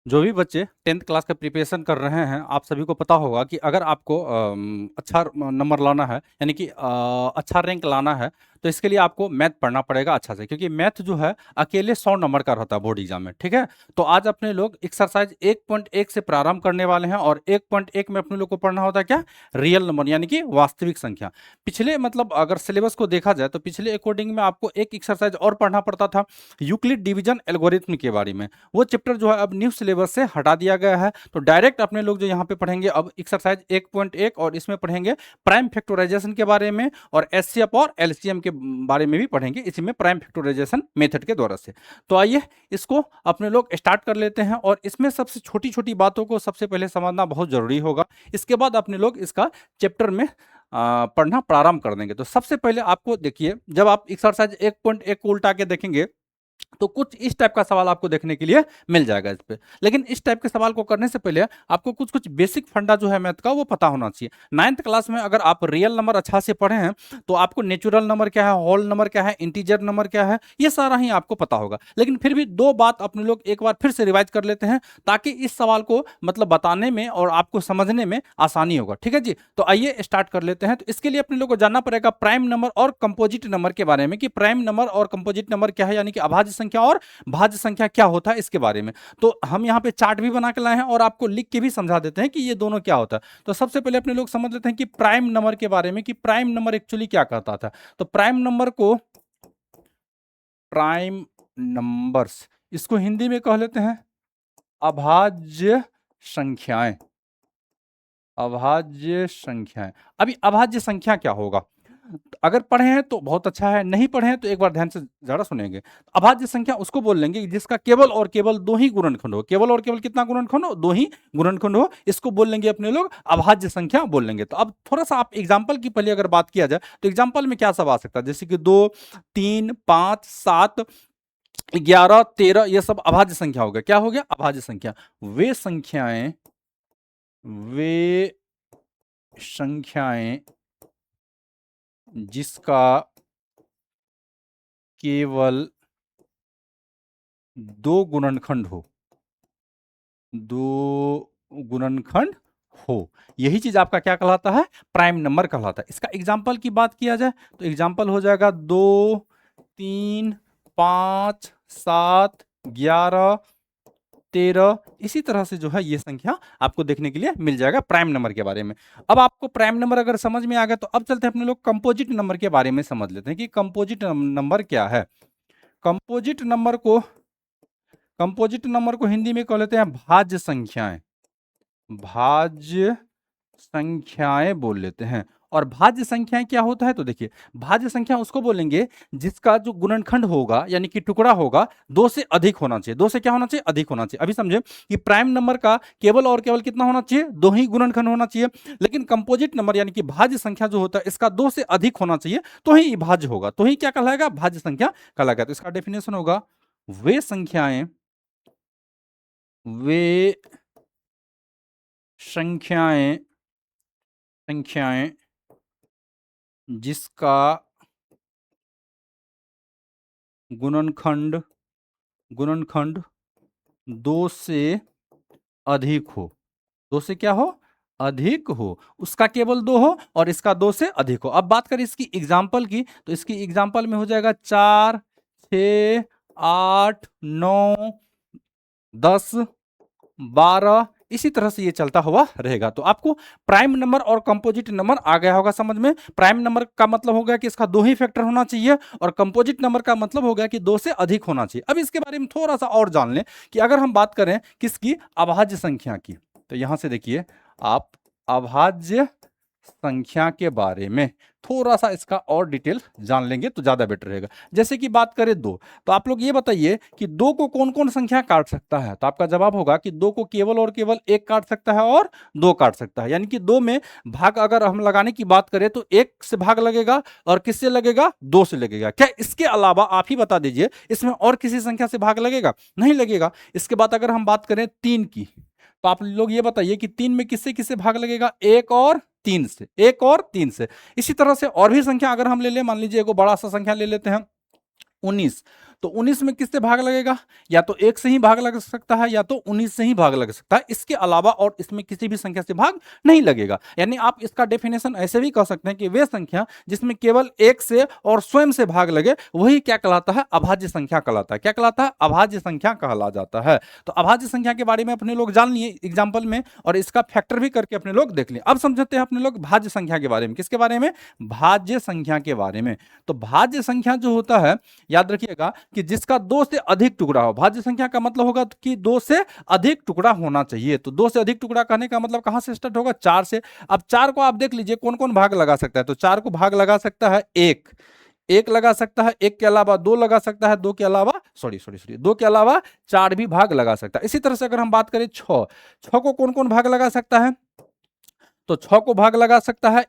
जो भी बच्चे 10th क्लास का प्रिपरेशन कर रहे हैं, आप सभी को पता होगा कि अगर आपको अच्छा नंबर लाना है, यानी कि अच्छा रैंक लाना है, तो इसके लिए आपको मैथ पढ़ना पड़ेगा अच्छा से, क्योंकि मैथ जो है अकेले 100 नंबर का रहता है बोर्ड एग्जाम में। ठीक है, तो आज अपने लोग एक्सरसाइज 1.1 से प्रारंभ करने वाले हैं, और 1.1 में अपने लोग को पढ़ना होता है क्या, रियल नंबर यानी कि वास्तविक संख्या। पिछले मतलब अगर सिलेबस को देखा जाए तो पिछले अकॉर्डिंग में आपको एक एक्सरसाइज और पढ़ना पड़ता था, यूक्लिड डिवीजन एल्गोरिथम के बारे में। वो चैप्टर जो है अब न्यू सिलेबस से हटा दिया गया है, तो डायरेक्ट अपने लोग जो यहाँ पे पढ़ेंगे अब एक्सरसाइज 1.1, और इसमें पढ़ेंगे प्राइम फैक्टराइजेशन के बारे में, और एचसीएफ और एलसीएम के बारे में भी पढ़ेंगे, इसी में प्राइम फैक्टराइजेशन मेथड के द्वारा से। तो आइए इसको अपने लोग स्टार्ट कर लेते हैं, और इसमें सबसे छोटी छोटी बातों को सबसे पहले समझना बहुत जरूरी होगा, इसके बाद अपने लोग इसका चैप्टर में पढ़ना प्रारंभ कर देंगे। तो सबसे पहले आपको देखिए, जब आप एक्सरसाइज 1.1 को उल्टा के देखेंगे तो कुछ इस टाइप का सवाल आपको देखने के लिए मिल जाएगा इस पे। लेकिन इस टाइप के सवाल को करने से पहले आपको कुछ कुछ बेसिक फंडा जो है मैथ का वो पता होना चाहिए। 9th क्लास में अगर आप रियल नंबर अच्छा से पढ़े हैं तो आपको नेचुरल नंबर क्या है, होल नंबर क्या है, इंटीजर नंबर क्या है, ये सारा ही आपको पता होगा। लेकिन फिर भी दो बात अपने लोग एक बार फिर से रिवाइज कर लेते हैं, ताकि इस सवाल को मतलब बताने में और आपको समझने में आसानी होगा। ठीक है जी, तो आइए स्टार्ट कर लेते हैं। तो इसके लिए अपने लोग को जानना पड़ेगा प्राइम नंबर और कंपोजिट नंबर के बारे में, कि प्राइम नंबर और कंपोजिट नंबर क्या है, यानी कि अभाज्य संख्या और भाज्य संख्या क्या होता है, इसके बारे में। तो हम यहाँ पे चार्ट भी बना के लाए हैं, और आपको लिख के भी समझा देते हैं कि ये दोनों क्या होता है। तो सबसे पहले अपने लोग समझ लेते हैं कि प्राइम नंबर के बारे में, कि प्राइम नंबर एक्चुअली क्या कहता था। तो प्राइम नंबर को, प्राइम नंबर्स, इसको हिंदी में कह लेते हैं अभाज्य संख्याएं। अभाज्य संख्याएं। अभी अभाज्य संख्या क्या होगा, अगर पढ़े हैं तो बहुत अच्छा है, नहीं पढ़े हैं तो एक बार ध्यान से जरा सुनेंगे। अभाज्य संख्या उसको बोल लेंगे जिसका केवल और केवल दो ही गुणनखंड हो। केवल और केवल कितना गुणनखंड हो, दो ही गुणनखंड हो, इसको बोल लेंगे अपने लोग अभाज्य संख्या बोल लेंगे। तो अब थोड़ा सा आप एग्जाम्पल की पहले अगर बात किया जाए तो एग्जाम्पल में क्या सब आ सकता है, जैसे कि 2, 3, 5, 7, 11, 13, ये सब अभाज्य संख्या हो गया। क्या हो गया, अभाज्य संख्या। वे संख्याएं, वे संख्याएं जिसका केवल दो गुणनखंड हो, दो गुणनखंड हो, यही चीज आपका क्या कहलाता है, प्राइम नंबर कहलाता है। इसका एग्जाम्पल की बात किया जाए तो एग्जाम्पल हो जाएगा 2, 3, 5, 7, 11, 13, इसी तरह से जो है ये संख्या आपको देखने के लिए मिल जाएगा प्राइम नंबर के बारे में। अब आपको प्राइम नंबर अगर समझ में आ गया तो अब चलते हैं अपने लोग कंपोजिट नंबर के बारे में समझ लेते हैं कि कंपोजिट नंबर क्या है। कंपोजिट नंबर को, कंपोजिट नंबर को हिंदी में कह लेते हैं भाज्य संख्याएं। भाज्य संख्याएं बोल लेते हैं। और भाज्य संख्याएं क्या होता है, तो देखिए भाज्य संख्या उसको बोलेंगे जिसका जो गुणनखंड होगा यानी कि टुकड़ा होगा दो से अधिक होना चाहिए। दो से क्या होना चाहिए, अधिक होना चाहिए। अभी समझे कि प्राइम नंबर का केवल और केवल कितना होना चाहिए, दो ही गुणनखंड होना चाहिए। लेकिन कंपोजिट नंबर यानी कि भाज्य संख्या जो होता है इसका दो से अधिक होना चाहिए, तो ही भाज्य होगा, तो ही क्या कहलाएगा, भाज्य संख्या कहलाएगा। तो इसका डेफिनेशन होगा वे संख्याएं, वे संख्याएं, संख्याएं जिसका गुणनखंड, गुणनखंड दो से अधिक हो, दो से क्या हो, अधिक हो, उसका केवल दो हो और इसका दो से अधिक हो। अब बात करें इसकी एग्जाम्पल की, तो इसकी एग्जाम्पल में हो जाएगा 4, 6, 8, 9, 10, 12, इसी तरह से ये चलता हुआ रहेगा। तो आपको प्राइम नंबर और कंपोजिट नंबर आ गया होगा समझ में। प्राइम नंबर का मतलब हो गया कि इसका दो ही फैक्टर होना चाहिए, और कंपोजिट नंबर का मतलब हो गया कि दो से अधिक होना चाहिए। अब इसके बारे में थोड़ा सा और जान लें कि अगर हम बात करें किसकी, अभाज्य संख्या की, तो यहां से देखिए आप अभाज्य संख्या के बारे में थोड़ा सा इसका और डिटेल जान लेंगे तो ज्यादा बेटर रहेगा। जैसे कि बात करें 2, तो आप लोग ये बताइए कि 2 को कौन कौन संख्या काट सकता है, तो आपका जवाब होगा कि 2 को केवल और केवल 1 काट सकता है और 2 काट सकता है। यानी कि 2 में भाग अगर हम लगाने की बात करें तो 1 से भाग लगेगा, और किससे लगेगा, 2 से लगेगा। क्या इसके अलावा आप ही बता दीजिए इसमें और किसी संख्या से भाग लगेगा, नहीं लगेगा। इसके बाद अगर हम बात करें 3 की, तो आप लोग ये बताइए कि 3 में किससे किससे भाग लगेगा, 1 और 3 से, 1 और 3 से। इसी तरह से और भी संख्या अगर हम ले लें, मान लीजिए एक बड़ा सा संख्या ले लेते हैं 19, तो 19 में किससे भाग लगेगा? या तो 1 से ही भाग लग सकता है या तो 19 से ही भाग लग सकता है, इसके अलावा और इसमें किसी भी संख्या से भाग नहीं लगेगा। यानी आप इसका डेफिनेशन ऐसे भी कह सकते हैं कि वे संख्या जिसमें केवल 1 से और स्वयं से भाग लगे वही क्या कहलाता है? अभाज्य संख्या कहलाता है। क्या कहलाता है? अभाज्य संख्या कहला जाता है। तो अभाज्य संख्या के बारे में अपने लोग जान लिए एग्जाम्पल में, और इसका फैक्टर भी करके अपने लोग देख लिए। अब समझते हैं अपने लोग भाज्य संख्या के बारे में। किसके बारे में? भाज्य संख्या के बारे में। तो भाज्य संख्या जो होता है, याद रखिएगा कि जिसका 2 से अधिक टुकड़ा हो। भाज्य संख्या का मतलब होगा कि 2 से अधिक टुकड़ा होना चाहिए। तो 2 से अधिक टुकड़ा कहने का मतलब कहां से स्टार्ट होगा? 4 से। अब 4 को आप देख लीजिए कौन कौन भाग लगा सकता है। तो 4 को भाग लगा सकता है एक लगा सकता है, एक के अलावा 2 लगा सकता है, 2 के अलावा 2 के अलावा 4 भी भाग लगा सकता है। इसी तरह से अगर हम बात करें 6 को कौन कौन भाग लगा सकता है? तो 6 को भाग लगा सकता है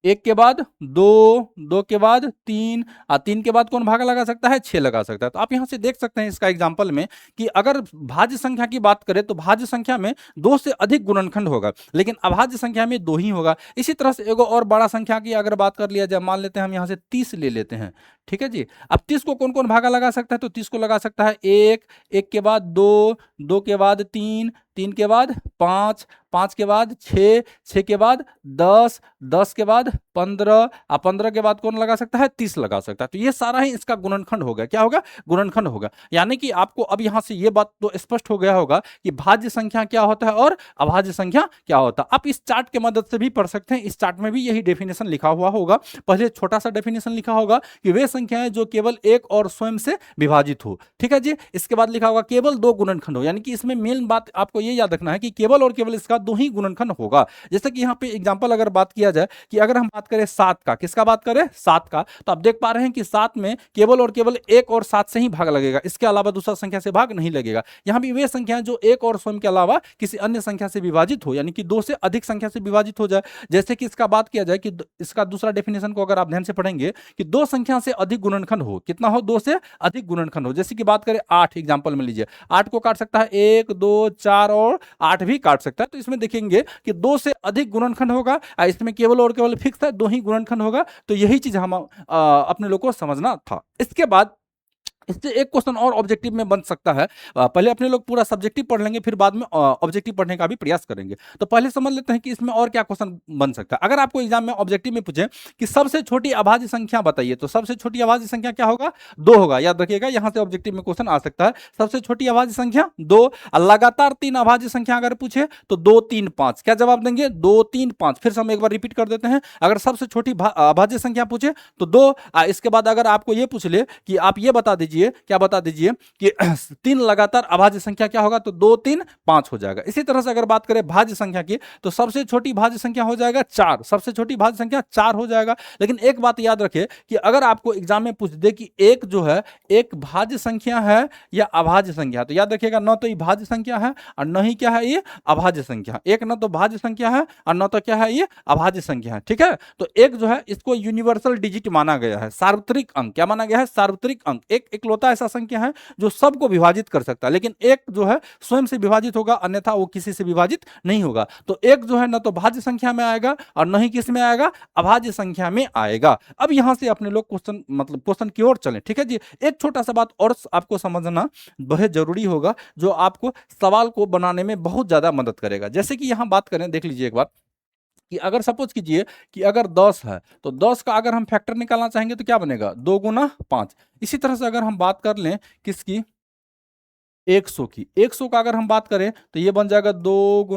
एक के बाद 2 के बाद 3 के बाद कौन भाग लगा सकता है? 6 लगा सकता है। तो आप यहां से देख सकते हैं इसका एग्जाम्पल में कि अगर भाज्य संख्या की बात करें तो भाज्य संख्या में 2 से अधिक गुणनखंड होगा, लेकिन अभाज्य संख्या में 2 ही होगा। इसी तरह से एगो और बड़ा संख्या की अगर बात कर लिया जाए, मान लेते हैं हम यहां से 30 ले लेते हैं, ठीक है जी। अब 30 को कौन कौन भागा लगा सकता है? तो 30 को लगा सकता है एक के बाद 2 के बाद 3 के बाद 5 के बाद 6 के बाद 10 के बाद 15 और 15 के बाद कौन लगा सकता है? 30 लगा सकता है। तो ये सारा ही इसका गुणनखंड होगा। क्या होगा? गुणनखंड होगा। यानी कि आपको अब यहां से ये बात तो स्पष्ट हो गया होगा कि भाज्य संख्या क्या होता है और अभाज्य संख्या क्या होता है। आप इस चार्ट के मदद से भी पढ़ सकते हैं। इस चार्ट में भी यही डेफिनेशन लिखा हुआ होगा। पहले छोटा सा डेफिनेशन लिखा होगा कि वे संख्याएं जो केवल एक और स्वयं से विभाजित हो, ठीक है जी। इसके बाद लिखा होगा केवल 2 गुणनखंड हो। यानी कि इसमें मेन बात आपको ये याद रखना है कि केवल और केवल इसका 2 ही गुणनखंड होगा। जैसे कि यहाँ पे एग्जांपल अगर बात किया जाए कि अगर हम बात करें 7 का, किसका बात करें? 7 का, तो आप देख पा रहे हैं कि 7 में केवल और केवल 1 और 7 से ही भाग लगेगा, इसके अलावा दूसरा संख्या से भाग नहीं लगेगा। यहां भी वे संख्याएं जो 1 और स्वयं के अलावा किसी अन्य संख्या से विभाजित हो, यानी कि 2 से अधिक संख्या से विभाजित हो जाए। जैसे कि इसका बात किया जाए कि इसका दूसरा डेफिनेशन को अगर आप ध्यान से पढ़ेंगे कि 2 संख्या से अधिक गुणनखंड हो। कितना हो? 2 से अधिक गुणनखंड हो। जैसे कि बात करें 8, एग्जांपल में लीजिए, 8 को काट सकता है 1 2 4 और 8 भी काट सकता है। तो इसमें देखेंगे कि 2 से अधिक गुणनखंड होगा, इसमें केवल और केवल फिक्स है 2 ही गुणनखंड होगा। तो यही चीज हम अपने लोग को समझना था। इसके बाद इससे एक क्वेश्चन और ऑब्जेक्टिव में बन सकता है। पहले अपने लोग पूरा सब्जेक्टिव पढ़ लेंगे, फिर बाद में ऑब्जेक्टिव पढ़ने का भी प्रयास करेंगे। तो पहले समझ लेते हैं कि इसमें और क्या क्वेश्चन बन सकता है। अगर आपको एग्जाम में ऑब्जेक्टिव में पूछे कि सबसे छोटी अभाज्य संख्या बताइए, तो सबसे छोटी अभाज्य संख्या क्या होगा? 2 होगा। याद रखिएगा, यहां से ऑब्जेक्टिव में क्वेश्चन आ सकता है। सबसे छोटी अभाज्य संख्या 2। लगातार 3 अभाज्य संख्या अगर पूछे तो 2 3 5। क्या जवाब देंगे? 2 3 5। फिर से हम एक बार रिपीट कर देते हैं। अगर सबसे छोटी अभाज्य संख्या पूछे तो 2। इसके बाद अगर आपको ये पूछ ले कि आप ये बता दीजिए, क्या बता दीजिए कि 3 लगातार अभाज्य संख्या क्या होगा? तो 2 3 5 हो जाएगा। इसी तरह से अगर बात करें भाज्य संख्या की, तो सबसे छोटी भाज्य संख्या हो जाएगा 4। सबसे छोटी भाज्य संख्या 4 हो जाएगा। लेकिन एक बात याद रखें कि अगर आपको एग्जाम में पूछ दे कि एक जो है एक भाज्य संख्या है या अभाज्य संख्या, तो याद रखिएगा न तो ये भाज्य संख्या है और न ही क्या है ये अभाज्य संख्या। एक न तो भाज्य संख्या है और न तो क्या है ये अभाज्य संख्या है, ठीक है। तो एक जो है इसको यूनिवर्सल डिजिट माना गया है, सार्वत्रिक अंक। क्या माना गया है? सार्वत्रिक अंक। एक इकलौता ऐसा संख्या है जो सबको विभाजित कर सकता है, लेकिन एक जो है स्वयं से विभाजित होगा, अन्यथा वो किसी से विभाजित नहीं होगा। तो एक जो है न तो भाज्य संख्या में आएगा और न ही किस में आएगा? अभाज्य संख्या में आएगा। अब यहां से अपने लोग क्वेश्चन की ओर चलें, ठीक है जी। एक छोटा सा बात और आपको समझना बहुत जरूरी होगा, जो आपको सवाल को बनाने में बहुत ज्यादा मदद करेगा। जैसे कि यहां बात करें, देख लीजिए एक बार कि अगर सपोज कीजिए कि अगर 10 है तो 10 का अगर हम फैक्टर निकालना चाहेंगे तो क्या बनेगा? 2 गुना 5। इसी तरह से अगर हम बात कर लें किसकी? 100 की। 100 का अगर हम बात करें तो ये बन जाएगा 2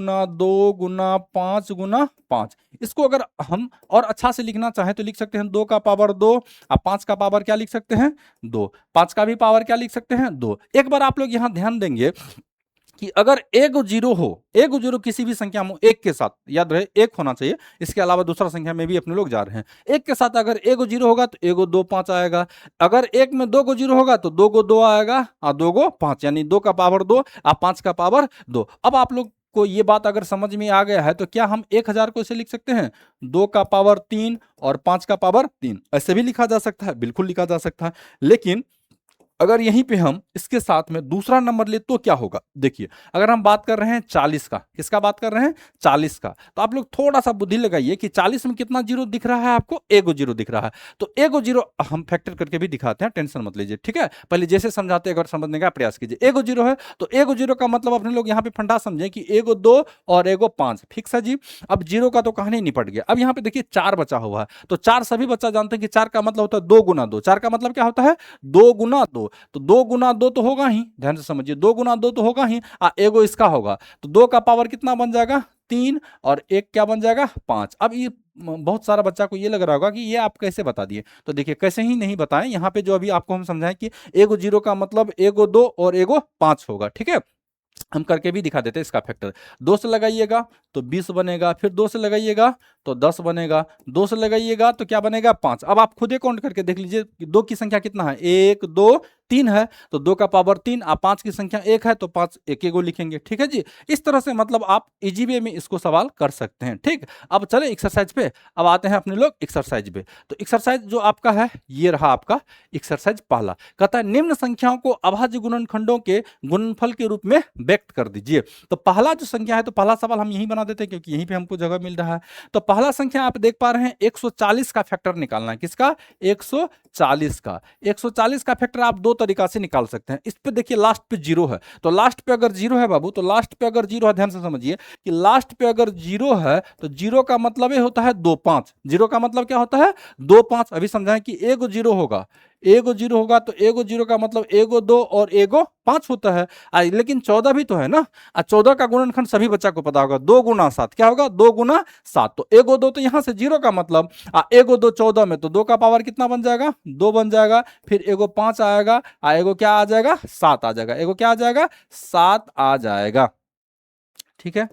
गुना 5 गुना 5। इसको अगर हम और अच्छा से लिखना चाहें तो लिख सकते हैं 2 का पावर 2 और 5 का पावर क्या लिख सकते हैं? 2। 5 का भी पावर क्या लिख सकते हैं? 2। एक बार आप लोग यहां ध्यान देंगे कि अगर एक जीरो हो, एक जीरो किसी भी संख्या में एक के साथ, याद रहे एक होना चाहिए, इसके अलावा दूसरा संख्या में भी अपने लोग जा रहे हैं। एक के साथ अगर एक जीरो होगा तो एक 2 5 आएगा। अगर एक में 2 जीरो होगा तो 2 2 आएगा और 2 5, यानी 2 का पावर 2 और 5 का पावर 2। अब आप लोग को ये बात अगर समझ में आ गया है तो क्या हम 1000 को इसे लिख सकते हैं? 2 का पावर 3 और 5 का पावर 3। ऐसे भी लिखा जा सकता है, बिल्कुल लिखा जा सकता है। लेकिन अगर यहीं पे हम इसके साथ में दूसरा नंबर ले तो क्या होगा, देखिए अगर हम बात कर रहे हैं 40 का, किसका बात कर रहे हैं 40 का, तो आप लोग थोड़ा सा बुद्धि लगाइए कि 40 में कितना जीरो दिख रहा है आपको, एगो जीरो दिख रहा है। तो एगो जीरो हम फैक्टर करके भी दिखाते हैं, टेंशन मत लीजिए, ठीक है। पहले जैसे समझाते अगर समझने का प्रयास कीजिए। एगो जीरो है तो एगो जीरो का मतलब अपने लोग यहाँ पे फंडा समझे कि एगो 2 और एगो 5, फिक्स है जी। अब जीरो का तो कहानी निपट गया। अब यहाँ पे देखिए 4 बचा हुआ है, तो 4 सभी बच्चा जानते हैं कि 4 का मतलब होता है 2 गुना 2। 4 का मतलब क्या होता है 2 गुना 2, तो 2 गुना 2 तो होगा ही, ध्यान से समझिए 2 गुना 2 तो होगा ही, एगो इसका होगा, तो 2 का पावर कितना बन जाएगा 3 और एक क्या बन जाएगा 5। अब ये बहुत सारा बच्चा को ये लग रहा होगा कि ये आप कैसे बता दिए, तो देखिए कैसे ही नहीं बताएं, यहाँ पे जो अभी आपको हम समझाएं कि एगो जीरो का मतलब एगो 2 और एगो 5 होगा, ठीक है। हम करके भी दिखा देते हैं इसका फैक्टर। 2 से लगाइएगा तो 20 बनेगा, फिर 2 से लगाइएगा तो 10 बनेगा, 2 से लगाइएगा तो क्या बनेगा 5। अब आप खुद ही काउंट करके देख लीजिए कि 2 की संख्या कितना है, 1 2 3 है, तो 2 का पावर 3, आप 5 की संख्या 1 है तो 5 एक एगो लिखेंगे, ठीक है जी। इस तरह से मतलब आप इजी वे में इसको सवाल कर सकते हैं, ठीक। अब चले एक्सरसाइज पे, अब आते हैं अपने लोग एक्सरसाइज पे। तो एक्सरसाइज जो आपका है ये रहा आपका एक्सरसाइज पहला, कहता है निम्न संख्याओं को अभाज्य गुणनखंडों के गुणनफल के रूप में व्यक्त कर दीजिए। तो पहला जो संख्या है, तो पहला सवाल हम यही बना देते हैं क्योंकि यहीं पे हमको जगह मिल रहा है। तो पहला संख्या आप देख पा रहे हैं 140 का फैक्टर निकालना है, किसका 140 का। 140 का फैक्टर आप दो तरीका से निकाल सकते हैं। इस पे देखिए लास्ट पे जीरो है, तो लास्ट पे अगर जीरो है बाबू, तो लास्ट पे अगर जीरो है, ध्यान से समझिए कि लास्ट पे अगर जीरो है तो जीरो का मतलब ये होता है 2 5। जीरो का मतलब क्या होता है 2 5। अभी समझाएं कि एगो जीरो होगा, एगो जीरो होगा तो एगो जीरो का मतलब एगो 2 और एगो 5 होता है। लेकिन 14 भी तो है ना, 14 का गुणनखंड सभी बच्चा को पता होगा 2 गुना 7, क्या होगा 2 गुना 7। तो एगो 2 तो यहां से जीरो का मतलब एगो 2 14 में, तो 2 का पावर कितना बन जाएगा 2 बन जाएगा, फिर एगो 5 आएगा, एगो क्या आ जाएगा 7 आ जाएगा, एगो क्या आ जाएगा 7 आ जाएगा, ठीक है।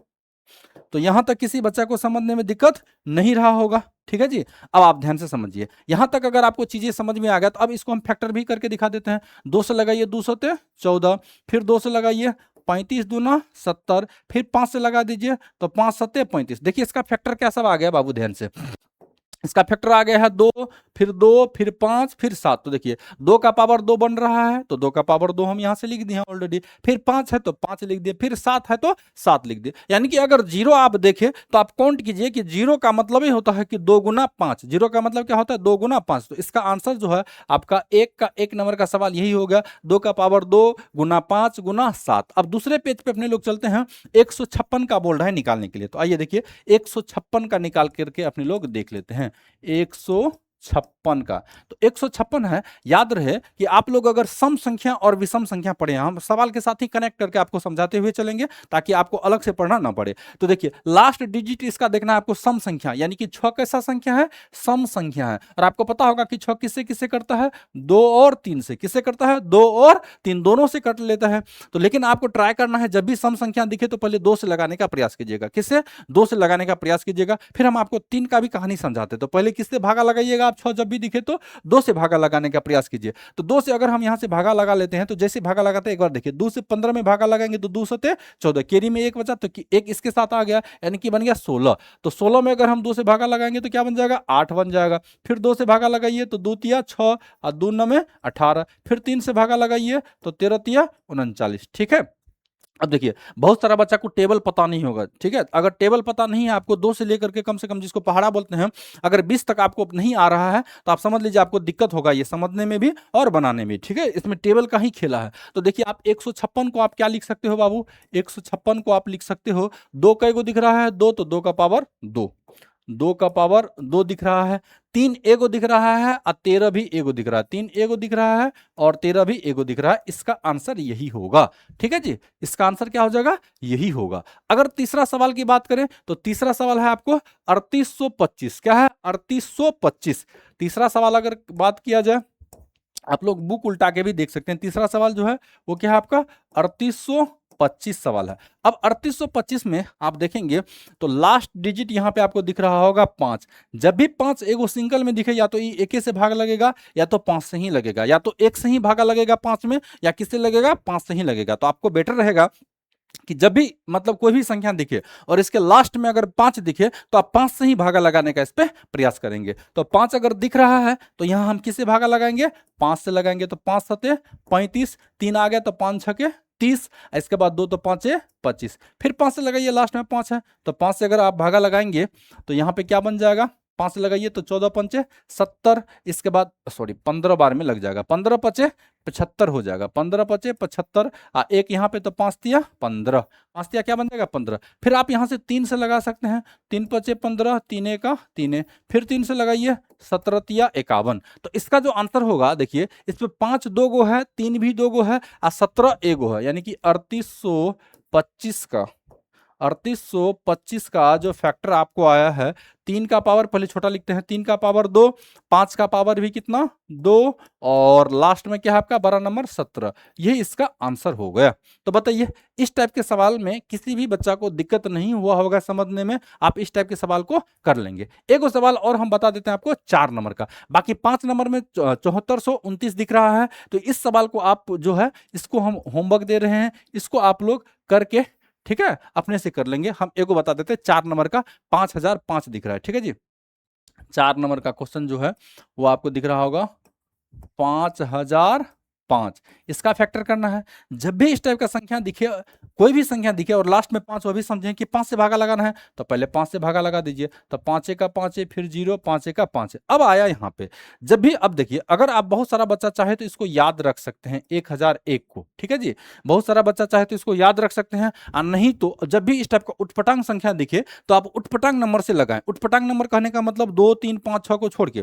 तो यहां तक किसी बच्चा को समझने में दिक्कत नहीं रहा होगा, ठीक है जी। अब आप ध्यान से समझिए, यहां तक अगर आपको चीजें समझ में आ गया तो अब इसको हम फैक्टर भी करके दिखा देते हैं। 2 से लगाइए 2 सते 14, फिर 2 से लगाइए 35 दूना 70, फिर 5 से लगा दीजिए तो 5 सत्ते 35। देखिए इसका फैक्टर क्या सब आ गया बाबू, ध्यान से इसका फैक्टर आ गया है 2, फिर 5 फिर 7। तो देखिए 2 का पावर 2 बन रहा है तो 2 का पावर 2 हम यहां से लिख दिए ऑलरेडी, फिर 5 है तो 5 लिख दिए, फिर 7 है तो 7 लिख दिए। यानी कि अगर जीरो आप देखें तो आप काउंट कीजिए कि जीरो का मतलब ही होता है कि 2 गुना 5। जीरो का मतलब क्या होता है 2 गुना 5। तो इसका आंसर जो है आपका एक नंबर का सवाल यही होगा, 2 का पावर 2 गुना 5 गुना 7। अब दूसरे पेज पे अपने लोग चलते हैं, 156 का बोल रहा है निकालने के लिए। तो आइए देखिए 156 का निकाल करके अपने लोग देख लेते हैं। 156 का, तो 156 है। याद रहे कि आप लोग अगर सम संख्या और विषम संख्या पढ़े, हम सवाल के साथ ही कनेक्ट करके आपको समझाते हुए चलेंगे ताकि आपको अलग से पढ़ना ना पड़े। तो देखिए लास्ट डिजिट इसका देखना है आपको सम संख्या, यानी कि 6 कैसा संख्या है सम संख्या है। और आपको पता होगा कि 6 किससे किससे करता है 2 और 3 से, किससे करता है 2 और 3 दोनों से कट लेता है। तो लेकिन आपको ट्राई करना है जब भी सम संख्या दिखे तो पहले 2 से लगाने का प्रयास कीजिएगा। किससे 2 से लगाने का प्रयास कीजिएगा। फिर हम आपको 3 का भी कहानी समझाते, तो पहले किससे भागा लगाइएगा आप, 6 जब भी दिखे तो 2 से भागा लगाने का प्रयास कीजिए। तो 2 से अगर हम यहां से भागा लगा लेते हैं तो जैसे भागा लगाते हैं एक बार देखिए, 2 से 15 में भागा लगाएंगे तो 2 सते 14, केरी में एक बचा तो एक इसके साथ आ गया, यानी कि बन गया 16। तो 16 में अगर हम 2 से भागा लगाएंगे तो क्या बन जाएगा 8 बन जाएगा। फिर 2 से भागा लगाइए तो 2 तिया 6 और 2 9 में 18, फिर 3 से भागा लगाइए तो 13 तिया 39, ठीक है। अब देखिए बहुत सारा बच्चा को टेबल पता नहीं होगा, ठीक है। अगर टेबल पता नहीं है आपको 2 से लेकर के कम से कम जिसको पहाड़ा बोलते हैं, अगर 20 तक आपको नहीं आ रहा है तो आप समझ लीजिए आपको दिक्कत होगा ये समझने में भी और बनाने में, ठीक है। इसमें टेबल का ही खेला है। तो देखिए आप 156 को आप क्या लिख सकते हो बाबू, 156 को आप लिख सकते हो 2 कई गो दिख रहा है 2, तो 2 का पावर 2, 2 का पावर 2 दिख रहा है, 3 एगो दिख रहा है और 13 भी एगो दिख रहा है, 3 एगो दिख रहा है और 13 भी एगो दिख रहा है। इसका आंसर यही होगा, ठीक है जी। इसका आंसर क्या हो जाएगा यही होगा। अगर तीसरा सवाल की बात करें तो तीसरा सवाल है आपको 3825, क्या है 3825। तीसरा सवाल अगर बात किया जाए, आप लोग बुक उल्टा के भी देख सकते हैं। तीसरा सवाल जो है वो क्या है आपका 3825 सवाल है। अब 3825 में आप देखेंगे तो लास्ट डिजिट यहां पे आपको दिख रहा होगा 5। जब भी 5 एगो सिंगल में दिखे या तो ये एक से भाग लगेगा या तो 5 से ही लगेगा, या तो 1 से ही भागा लगेगा 5 में, या किससे लगेगा 5 से ही लगेगा। तो आपको बेटर रहेगा कि जब भी मतलब कोई भी संख्या दिखे और इसके लास्ट में अगर 5 दिखे तो आप 5 से ही भागा लगाने का इस पे प्रयास करेंगे। तो 5 अगर दिख रहा है तो यहां हम किससे भागा लगाएंगे? 5 से लगाएंगे। तो 5 सते 35, 3 आ गया तो 5 छके 30, इसके बाद 2 तो 5 25, फिर 5 से लगाइए, लास्ट में 5 है तो 5 से अगर आप भागा लगाएंगे तो यहाँ पे क्या बन जाएगा? 5 से लगाइए तो 14 पंचे 70, इसके बाद सॉरी 15 बार में लग जाएगा, 15 पचे 75 हो जाएगा, 15 पचे 75, एक यहाँ पे तो 5 तिया 15, 5 तिया क्या बन जाएगा? 15। फिर आप यहाँ से 3 से लगा सकते हैं, 3 पचे 15, 3 का 3, फिर 3 से लगाइए 17 तिया 51। तो इसका जो आंसर होगा देखिए, इस पे 5 दो गो है, 3 भी दो गो है और 17 एगो है, यानी कि 3825 का 3825 का जो फैक्टर आपको आया है, 3 का पावर पहले छोटा लिखते हैं, 3 का पावर 2, 5 का पावर भी कितना 2, और लास्ट में क्या है आपका बड़ा नंबर 17, यही इसका आंसर हो गया। तो बताइए, इस टाइप के सवाल में किसी भी बच्चा को दिक्कत नहीं हुआ होगा समझने में, आप इस टाइप के सवाल को कर लेंगे। एक और सवाल और हम बता देते हैं आपको 4 नंबर का, बाकी 5 नंबर में 7429 दिख रहा है, तो इस सवाल को आप जो है इसको हम होमवर्क दे रहे हैं, इसको आप लोग करके ठीक है अपने से कर लेंगे। हम एगो बता देते हैं 4 नंबर का, 5005 दिख रहा है, ठीक है जी। 4 नंबर का क्वेश्चन जो है वो आपको दिख रहा होगा 5005, इसका फैक्टर करना है। जब भी इस टाइप का संख्या दिखे, कोई भी संख्या दिखे और लास्ट में 5, वो भी समझें कि 5 से भागा लगाना है, तो पहले 5 से भागा लगा दीजिए, तो 5 का 5, फिर 0, 5 का 5। अब आया यहाँ पे, जब भी अब देखिए, अगर आप बहुत सारा बच्चा चाहे तो इसको याद रख सकते हैं 1001 को, ठीक है जी। बहुत सारा बच्चा चाहे तो इसको याद रख सकते हैं, और नहीं तो जब भी इस टाइप का उटपटांग संख्या दिखे तो आप उटपटांग नंबर से लगाएं। उटपटांग नंबर कहने का मतलब 2, 3, 5, 6 को छोड़ के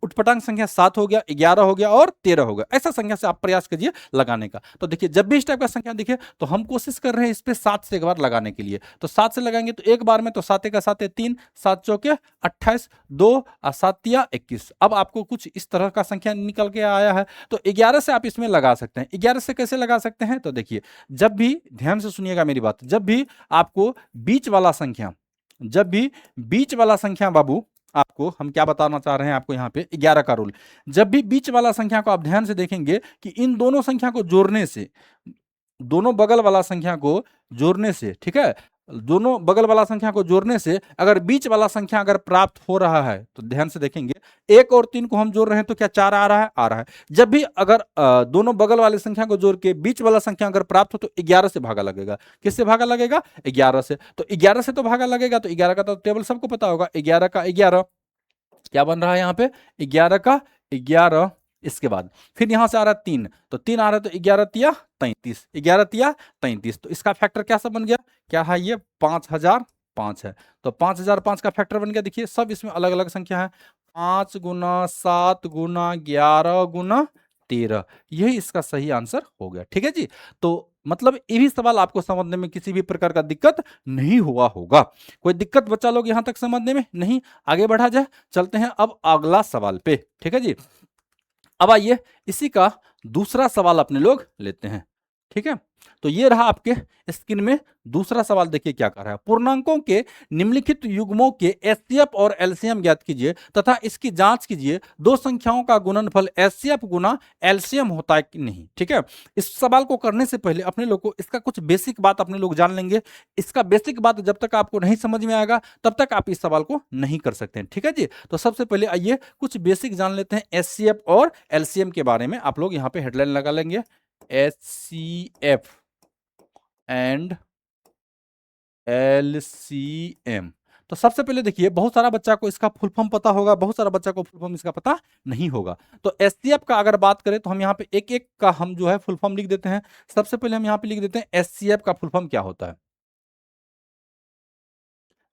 उटपटांग संख्या 7 हो गया, 11 हो गया और 13 हो गया, ऐसा संख्या से आप प्रयास कीजिए लगाने का। तो देखिए, जब भी इस टाइप का संख्या दिखे तो हम कोशिश कर रहे हैं इस पे 7 से एक बार लगाने के लिए। तो 7 से लगाएंगे तो एक बार में तो 7 का 7 3, 7 चौके 28, 2 और 7 तिया 21। अब आपको कुछ इस तरह का संख्या निकल के आया है, तो 11 से आप इसमें लगा सकते हैं। 11 से कैसे लगा सकते हैं? तो देखिए, जब भी ध्यान से सुनिएगा मेरी बात, जब भी आपको बीच वाला संख्या, जब भी बीच वाला संख्या बाबू, आपको हम क्या बताना चाह रहे हैं आपको यहाँ पे 11 का रूल, जब भी बीच वाला संख्या को आप ध्यान से देखेंगे कि इन दोनों संख्या को जोड़ने से, दोनों बगल वाला संख्या को जोड़ने से, ठीक है, दोनों बगल वाला संख्या को जोड़ने से अगर बीच वाला संख्या अगर प्राप्त हो रहा है तो ध्यान से देखेंगे, 1 और 3 को हम जोड़ रहे हैं तो क्या 4 आ रहा है? आ रहा है। जब भी अगर दोनों बगल वाले संख्या को जोड़ के बीच वाला संख्या अगर प्राप्त हो तो 11 से भागा लगेगा। किससे भागा लगेगा? 11 से। तो 11 से तो भागा लगेगा, तो 11 का तो टेबल सबको पता होगा, 11 का 11 क्या बन रहा है यहाँ पे? 11 का 11। इसके बाद फिर यहां से आ रहा है 3, तो 3 आ रहा है तो 11 तिया 33, 11 तिया 33। तो इसका फैक्टर क्या सब बन गया? क्या है ये? 5005 है। तो 5005 का फैक्टर बन गया। देखिए, सब इसमें अलग अलग संख्या है, 5 गुना 7 गुना 11 गुना 13, यही इसका सही आंसर हो गया, ठीक है जी। तो मतलब ये भी सवाल आपको समझने में किसी भी प्रकार का दिक्कत नहीं हुआ होगा। कोई दिक्कत बच्चा लोग यहां तक समझने में नहीं? आगे बढ़ा जाए, चलते हैं अब अगला सवाल पे, ठीक है जी। अब आइए इसी का दूसरा सवाल अपने लोग लेते हैं, ठीक है। तो ये रहा आपके स्क्रीन में दूसरा सवाल, देखिए क्या कर रहा है। पूर्णांकों के निम्नलिखित युग्मों के एचसीएफ और एलसीएम ज्ञात कीजिए तथा इसकी जांच कीजिए, दो संख्याओं का गुणनफल एचसीएफ गुना एलसीएम होता है कि नहीं, ठीक है। इस सवाल को करने से पहले अपने लोग को इसका कुछ बेसिक बात अपने लोग जान लेंगे। इसका बेसिक बात जब तक आपको नहीं समझ में आएगा तब तक आप इस सवाल को नहीं कर सकते हैं, ठीक है जी। तो सबसे पहले आइए कुछ बेसिक जान लेते हैं एचसीएफ और एलसीएम के बारे में। आप लोग यहाँ पे हेडलाइन लगा लेंगे, एचसीएफ एंड एलसीएम। तो सबसे पहले देखिए, बहुत सारा बच्चा को इसका फुल फॉर्म पता होगा, बहुत सारा बच्चा को फुल फॉर्म इसका पता नहीं होगा। तो एचसीएफ का अगर बात करें तो हम यहाँ पे एक एक का हम जो है फुल फॉर्म लिख देते हैं। सबसे पहले हम यहाँ पे लिख देते हैं एचसीएफ का फुल फॉर्म क्या होता है।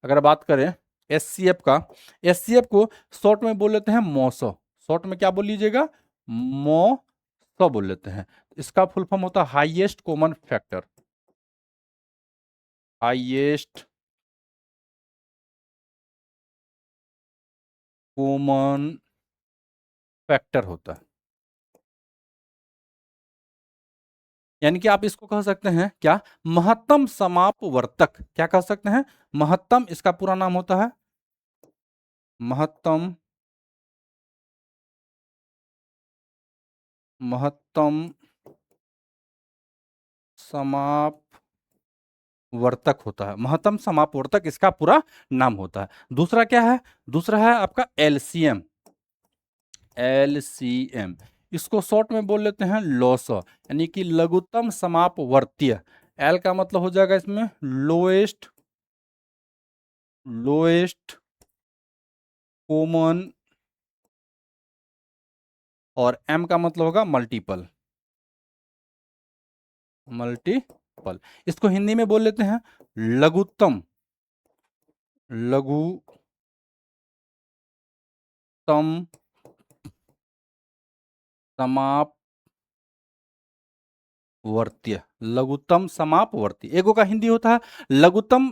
अगर बात करें एचसीएफ का, एचसीएफ को शॉर्ट में बोल लेते हैं मौसो। शॉर्ट में क्या बोल लीजिएगा? मौसो बोल लेते हैं। इसका फुल फॉर्म होता है highest common factor, highest common factor होता है। यानी कि आप इसको कह सकते हैं क्या? महत्तम समापवर्तक। क्या कह सकते हैं? महत्तम, इसका पूरा नाम होता है महत्तम, महत्तम समापवर्तक। वर्तक होता है, महत्तम समापवर्तक इसका पूरा नाम होता है। दूसरा क्या है? दूसरा है आपका एलसीएम। एलसीएम इसको शॉर्ट में बोल लेते हैं लॉस, यानी कि लघुत्तम समापवर्तीय। एल का मतलब हो जाएगा इसमें लोएस्ट, लोएस्ट कॉमन, और एम का मतलब होगा मल्टीपल, मल्टीपल। इसको हिंदी में बोल लेते हैं लघुत्तम, लघुत्तम वर्तीय, लघुत्तम समापवर्ती। एगो का हिंदी होता है लघुत्तम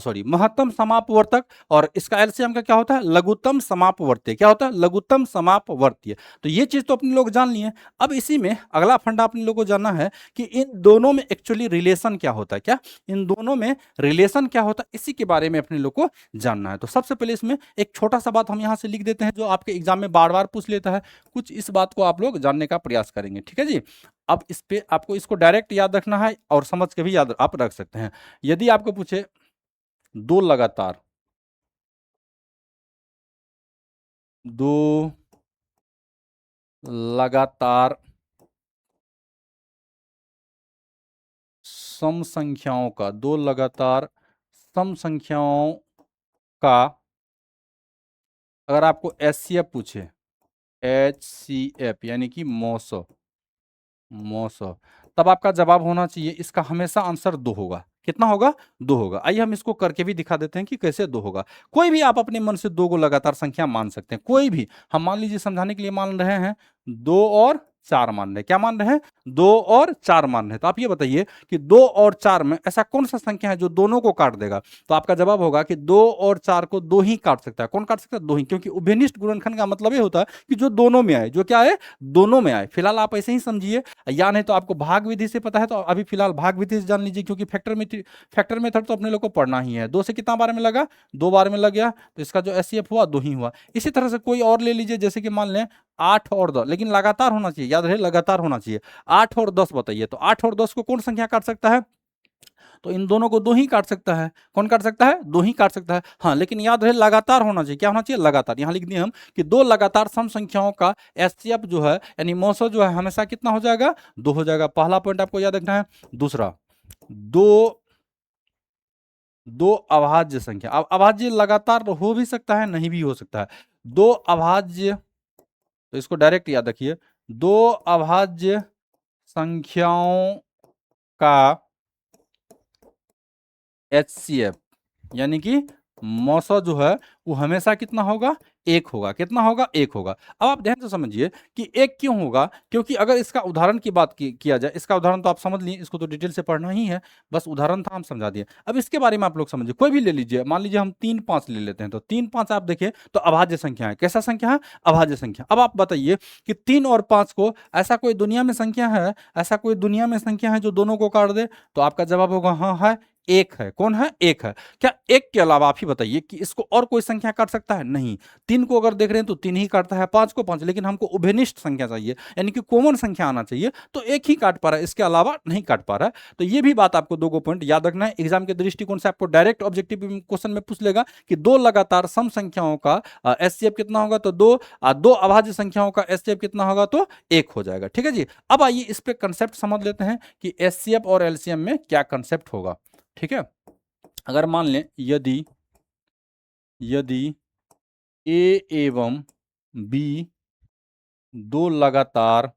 सॉरी महत्तम समापवर्तक, और इसका एलसीएम का क्या होता है? लघुत्तम समापवर्तीय। क्या होता है? लघुत्तम समापवर्तीय। तो ये चीज तो अपने लोग जान लिए। अब इसी में अगला फंडा अपने लोगों को जानना है कि इन दोनों में एक्चुअली रिलेशन क्या होता है। क्या इन दोनों में रिलेशन क्या होता है, इसी के बारे में अपने लोग को जानना है। तो सबसे पहले इसमें एक छोटा सा बात हम यहाँ से लिख देते हैं जो आपके एग्जाम में बार बार पूछ लेता है। कुछ इस बात को आप लोग जानने का प्रयास करेंगे, ठीक है जी। अब इस पे आपको इसको डायरेक्ट याद रखना है और समझ के भी याद आप रख सकते हैं। यदि आपको पूछे दो लगातार, दो लगातार सम संख्याओं का, दो लगातार सम संख्याओं का अगर आपको एचसीएफ पूछे, एचसीएफ यानी कि मौसो, मौसो, तब आपका जवाब होना चाहिए इसका हमेशा आंसर दो होगा। कितना होगा? दो होगा। आइए हम इसको करके भी दिखा देते हैं कि कैसे दो होगा। कोई भी आप अपने मन से दो को लगातार संख्या मान सकते हैं, कोई भी। हम मान लीजिए समझाने के लिए मान रहे हैं दो और चार मान रहे हैं। क्या मान रहे हैं? दो और चार मान रहे हैं। तो आप ये बताइए कि दो और चार में ऐसा कौन सा संख्या है जो दोनों को काट देगा? तो आपका जवाब होगा कि दो और चार को दो ही काट सकता है। कौन काट सकता है? दो ही, क्योंकि उभयनिष्ठ गुणनखंड का मतलब ये होता है कि जो दोनों में आए, जो क्या है? दोनों में आए। फिलहाल आप ऐसे ही समझिए, या नहीं तो आपको भाग विधि से पता है तो अभी फिलहाल भाग विधि से जान लीजिए, क्योंकि फैक्टर मेथड तो अपने लोग को पढ़ना ही है। दो से कितना बार में लगा? दो बार में लग गया, तो इसका जो एचसीएफ हुआ दो ही हुआ। इसी तरह से कोई और ले लीजिए, जैसे कि मान लें 8 और 10, लेकिन लगातार होना चाहिए, याद रहे लगातार होना चाहिए। 8 और 10 बताइए, तो 8 और 10 को कौन संख्या काट सकता है? तो इन दोनों को दो ही काट सकता है। कौन काट सकता है? दो ही काट सकता है। हाँ, लेकिन याद रहे लगातार होना चाहिए। क्या होना चाहिए? लगातार। यहां लिख दिए हम कि दो लगातार सम संख्याओं का एचसीएफ जो है यानी मौसो जो है हमेशा कितना हो जाएगा? दो हो जाएगा। पहला पॉइंट आपको याद रखना है। दूसरा, दो, दो अभाज्य संख्या। अब अभाज्य लगातार हो भी सकता है, नहीं भी हो सकता है। दो अभाज्य, तो इसको डायरेक्ट याद रखिए, दो अभाज्य संख्याओं का एचसीएफ यानी कि मौसा जो है वो हमेशा कितना होगा? एक होगा। कितना होगा? एक होगा। अब आप ध्यान से समझिए कि एक क्यों होगा, क्योंकि अगर इसका उदाहरण की बात किया जाए, इसका उदाहरण तो आप समझ लिए, इसको तो डिटेल से पढ़ना ही है, बस उदाहरण था हम समझा दिए। अब इसके बारे में आप लोग समझिए, कोई भी ले लीजिए, मान लीजिए हम 3 5 ले लेते हैं, तो 3 5 आप देखिए तो अभाज्य संख्या है। कैसा संख्या है? अभाज्य संख्या। अब आप बताइए कि 3 और 5 को ऐसा कोई दुनिया में संख्या है, ऐसा कोई दुनिया में संख्या है जो दोनों को काट दे? तो आपका जवाब होगा हाँ है, एक है। कौन है? एक है। क्या एक के अलावा आप ही बताइए कि इसको और कोई संख्या काट सकता है? नहीं। तीन को अगर देख रहे हैं तो तीन ही काटता है, पांच को पांच, लेकिन हमको उभयनिष्ठ संख्या चाहिए, यानी कि कॉमन संख्या आना चाहिए, तो एक ही काट पा रहा है, इसके अलावा नहीं काट पा रहा है। तो ये भी बात आपको दो गो पॉइंट याद रखना है। एग्जाम के दृष्टिकोण से आपको डायरेक्ट ऑब्जेक्टिव क्वेश्चन में पूछ लेगा कि दो लगातार सम संख्याओं का एचसीएफ कितना होगा? तो दो, दो अभाज्य संख्याओं का एचसीएफ कितना होगा? तो एक हो जाएगा। ठीक है जी। अब आइए इस पे कंसेप्ट समझ लेते हैं कि एचसीएफ और एलसीएम में क्या कंसेप्ट होगा। ठीक है। अगर मान लें यदि यदि ए एवं बी दो लगातार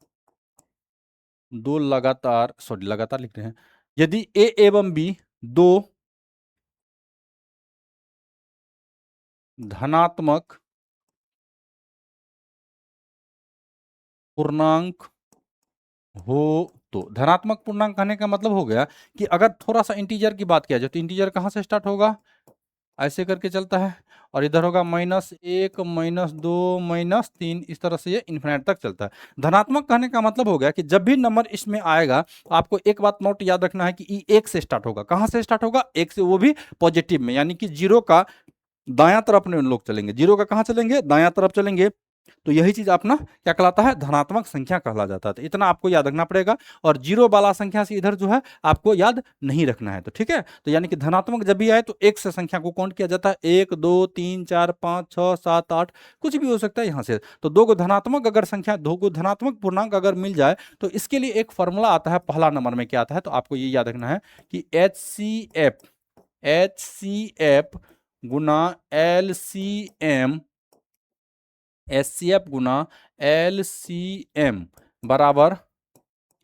सॉरी लगातार लिख रहे हैं, यदि ए एवं बी दो धनात्मक पूर्णांक हो, तो धनात्मक पूर्णांक कहने का मतलब हो गया कि अगर थोड़ा सा इंटीजर की बात किया जाए तो इंटीजर कहां से स्टार्ट होगा? ऐसे करके चलता है, और इधर होगा -1 -2 -3, इस तरह से ये इन्फिनिट तक चलता है। धनात्मक कहने का मतलब हो गया कि जब भी नंबर इसमें आएगा तो आपको एक बात नोट याद रखना है कि ई एक से स्टार्ट होगा। कहां से स्टार्ट होगा? एक से, वो भी पॉजिटिव में, यानी कि जीरो का दायां तरफ में लोग चलेंगे। जीरो का कहां चलेंगे? दायां तरफ चलेंगे। तो यही चीज अपना क्या कहलाता है, धनात्मक संख्या कहला जाता है। तो इतना आपको याद रखना पड़ेगा, और जीरो वाला संख्या से इधर जो है आपको याद नहीं रखना है। तो ठीक है, तो यानी कि धनात्मक जब भी आए तो एक से संख्या को काउंट किया जाता है, 1 2 3 4 5 6 7 8, कुछ भी हो सकता है यहाँ से। तो दो गो धनात्मक अगर संख्या, दो गो धनात्मक पूर्णांक अगर मिल जाए तो इसके लिए एक फॉर्मूला आता है, पहला नंबर में क्या आता है, तो आपको ये याद रखना है कि एच सी एफ गुना LCM, HCF गुना LCM बराबर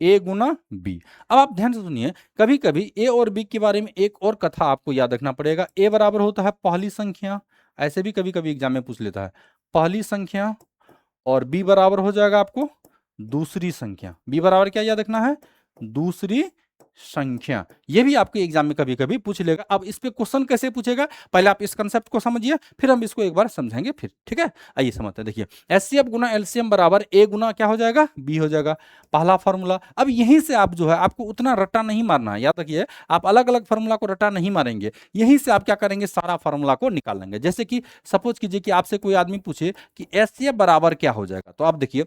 ए गुना बी। अब आप ध्यान से सुनिए, कभी कभी ए और बी के बारे में एक और कथा आपको याद रखना पड़ेगा। ए बराबर होता है पहली संख्या, ऐसे भी कभी कभी एग्जाम में पूछ लेता है, पहली संख्या, और बी बराबर हो जाएगा आपको दूसरी संख्या। बी बराबर क्या याद रखना है, दूसरी संख्या। ये भी आपके एग्जाम में कभी कभी पूछ लेगा। अब इस पे क्वेश्चन कैसे पूछेगा, पहले आप इस कंसेप्ट को समझिए, फिर हम इसको एक बार समझेंगे फिर। ठीक है, आइए समझते हैं। देखिए, एचसीएफ गुना एलसीएम बराबर ए गुना क्या हो जाएगा, बी हो जाएगा, पहला फॉर्मूला। अब यहीं से आप जो है, आपको उतना रट्टा नहीं मारना है, याद रखिए, आप अलग अलग फॉर्मूला को रट्टा नहीं मारेंगे, यहीं से आप क्या करेंगे, सारा फॉर्मूला को निकाल लेंगे। जैसे कि सपोज कीजिए कि आपसे कोई आदमी पूछे कि एचसीएफ बराबर क्या हो जाएगा, तो आप देखिए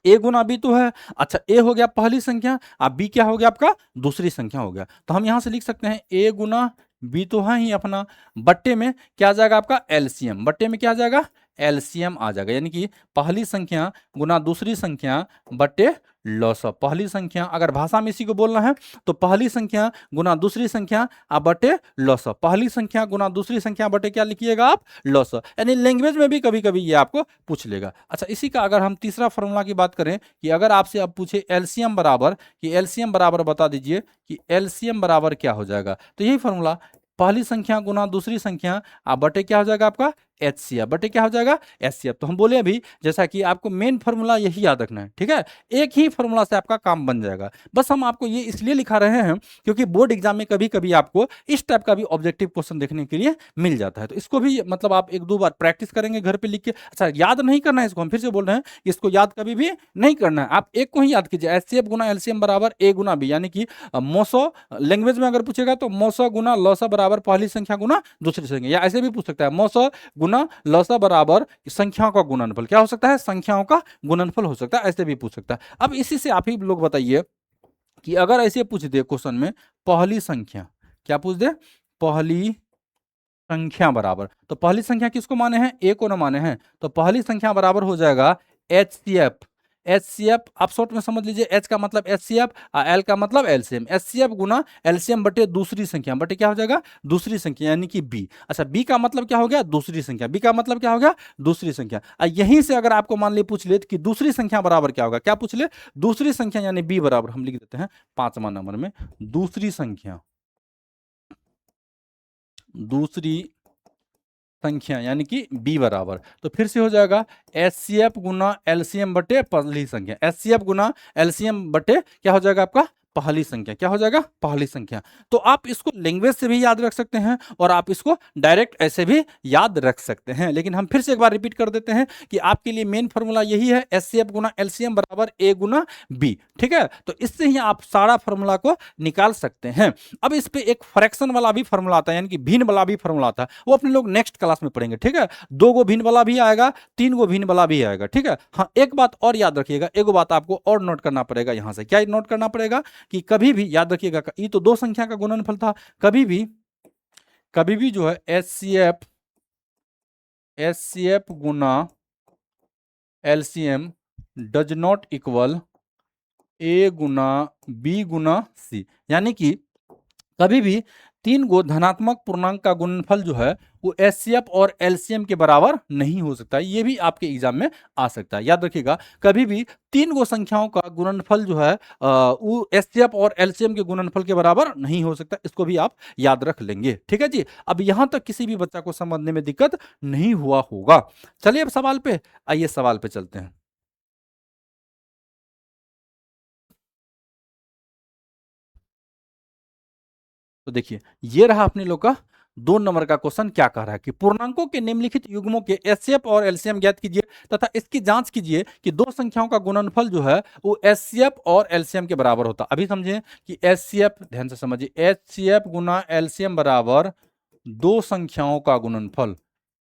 ए गुना बी तो है, अच्छा ए हो गया पहली संख्या, अब बी क्या हो गया आपका, दूसरी संख्या हो गया। तो हम यहां से लिख सकते हैं ए गुना बी तो है ही अपना, बट्टे में क्या आ जाएगा आपका एलसीएम, बट्टे में क्या आ जाएगा, एलसीएम आ जाएगा, यानी कि पहली संख्या गुना दूसरी संख्या बट्टे लॉसअ। पहली संख्या, अगर भाषा में इसी को बोलना है तो पहली संख्या गुना दूसरी संख्या बटे लॉसअ, पहली संख्या गुना दूसरी संख्या बटे क्या लिखिएगा आप, लॉसअ। यानी लैंग्वेज में भी कभी कभी ये आपको पूछ लेगा। अच्छा, इसी का अगर हम तीसरा फॉर्मूला की बात करें कि अगर आपसे अब पूछे एलसीएम बराबर, कि एलसीएम बराबर बता दीजिए कि एलसीएम बराबर क्या हो जाएगा, तो यही फॉर्मूला, पहली संख्या गुना दूसरी संख्या बटे क्या हो जाएगा आपका एचसीएफ, बटे क्या हो जाएगा एचसीएफ। तो हम बोले अभी जैसा कि आपको मेन फॉर्मूला यही याद रखना है। ठीक है, एक ही फॉर्मूला से आपका काम बन जाएगा। बस हम आपको ये इसलिए लिखा रहे हैं क्योंकि बोर्ड एग्जाम में कभी कभी आपको इस टाइप का भी ऑब्जेक्टिव क्वेश्चन देखने के लिए मिल जाता है। तो इसको भी मतलब आप एक दो बार प्रैक्टिस करेंगे घर पे लिख के। अच्छा, याद नहीं करना है इसको, हम फिर से बोल रहे हैं, इसको याद कभी भी नहीं करना है, आप एक को ही याद कीजिए, एचसीएफ गुना एलसीएम बराबर ए गुना बी, यानी कि मोसो लैंग्वेज में अगर पूछेगा तो मोसो गुना लॉसअ बराबर पहली संख्या गुना दूसरी संख्या, या ऐसे भी पूछ सकता है मोसो गुना लॉसअ बराबर संख्याओं का गुणनफल, क्या हो सकता है, संख्याओं का गुणनफल हो सकता है, ऐसे भी पूछ सकता है। अब इसी से आप ही लोग बताइए कि अगर ऐसे पूछ दे क्वेश्चन में पहली संख्या, क्या पूछ दे, पहली संख्या बराबर, तो पहली संख्या किसको माने हैं, ए को ना माने हैं, तो पहली संख्या बराबर हो जाएगा एचसीएफ। एचसीएफ आप शॉर्ट में समझ लीजिए, एच का मतलब एचसीएफ, एल का मतलब एलसीएम, एचसीएफ गुना एलसीएम बटे दूसरी संख्या, बटे क्या हो जाएगा, दूसरी संख्या, यानी कि बी। अच्छा, बी का मतलब क्या हो गया, दूसरी संख्या, बी का मतलब क्या हो गया, दूसरी संख्या। यहीं से अगर आपको मान ली पूछ ले कि दूसरी संख्या बराबर क्या होगा, क्या पूछ ले, दूसरी संख्या, यानी बी बराबर हम लिख देते हैं पांचवा नंबर में, दूसरी संख्या, दूसरी संख्या यानी कि बी बराबर, तो फिर से हो जाएगा एचसीएफ गुना एलसीएम बटे पहली संख्या, एचसीएफ गुना एलसीएम बटे क्या हो जाएगा आपका, पहली संख्या, क्या हो जाएगा, पहली संख्या। तो आप इसको लैंग्वेज से भी याद रख सकते हैं और आप इसको डायरेक्ट ऐसे भी याद रख सकते हैं। लेकिन हम फिर से एक बार रिपीट कर देते हैं कि आपके लिए मेन फॉर्मूला यही है, एचसीएफ गुना एलसीएम बराबर ए गुना बी। ठीक है, तो इससे ही आप सारा फॉर्मूला को निकाल सकते हैं। अब इस पे एक फ्रैक्शन वाला भी फॉर्मूला आता है, यानी कि भिन्न वाला भी फॉर्मूला आता है, वो अपने लोग नेक्स्ट क्लास में पढ़ेंगे। ठीक है, दो गो भिन्न वाला भी आएगा, तीन गो भिन्न वाला भी आएगा। ठीक है, हाँ, एक बात और याद रखिएगा, एक बात आपको और नोट करना पड़ेगा यहां से, क्या नोट करना पड़ेगा कि कभी भी याद रखिएगा, ये तो दो संख्या का गुणनफल था, कभी भी जो है एचसीएफ गुना LCM does not equal A गुना बी गुना सी, यानी कि कभी भी तीन गो धनात्मक पूर्णांक का गुणनफल जो है वो एचसीएफ और एलसीएम के बराबर नहीं हो सकता। ये भी आपके एग्जाम में आ सकता है, याद रखिएगा, कभी भी तीन गो संख्याओं का गुणनफल जो है वो एचसीएफ और एलसीएम के गुणनफल के बराबर नहीं हो सकता, इसको भी आप याद रख लेंगे। ठीक है जी, अब यहां तक किसी भी बच्चा को समझने में दिक्कत नहीं हुआ होगा। चलिए अब सवाल पे आइए, सवाल पे चलते हैं। तो देखिए, ये रहा अपने लोग का 2 नंबर का क्वेश्चन। क्या कह रहा है कि पूर्णांकों के निम्नलिखित युग्मों के एचसीएफ और एलसीएम ज्ञात कीजिए तथा इसकी जांच कीजिए कि दो संख्याओं का गुणनफल जो है वो एचसीएफ और एलसीएम के बराबर होता। अभी समझिए कि एचसीएफ, ध्यान से समझिए, एचसीएफ गुना एलसीएम बराबर दो संख्याओं का गुणनफल,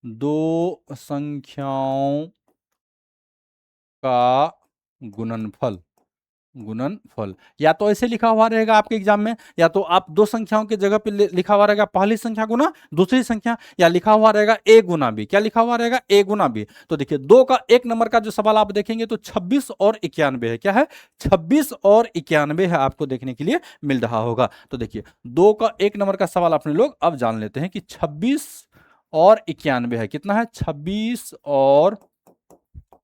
दो संख्याओं का गुणनफल, गुणनफल या तो ऐसे लिखा हुआ रहेगा आपके एग्जाम में, या तो आप दो संख्याओं की जगह पे लिखा हुआ रहेगा पहली संख्या गुना दूसरी संख्या, या लिखा हुआ रहेगा a गुना b। क्या लिखा हुआ रहेगा? a Guna b। तो देखिए दो का एक नंबर का जो सवाल आप देखेंगे तो 26 और 91 है। क्या है? 26 और 91 है, आपको देखने के लिए मिल रहा होगा। तो देखिए दो का एक नंबर का सवाल अपने लोग अब जान लेते हैं कि 26 और 91 है। कितना है? 26 और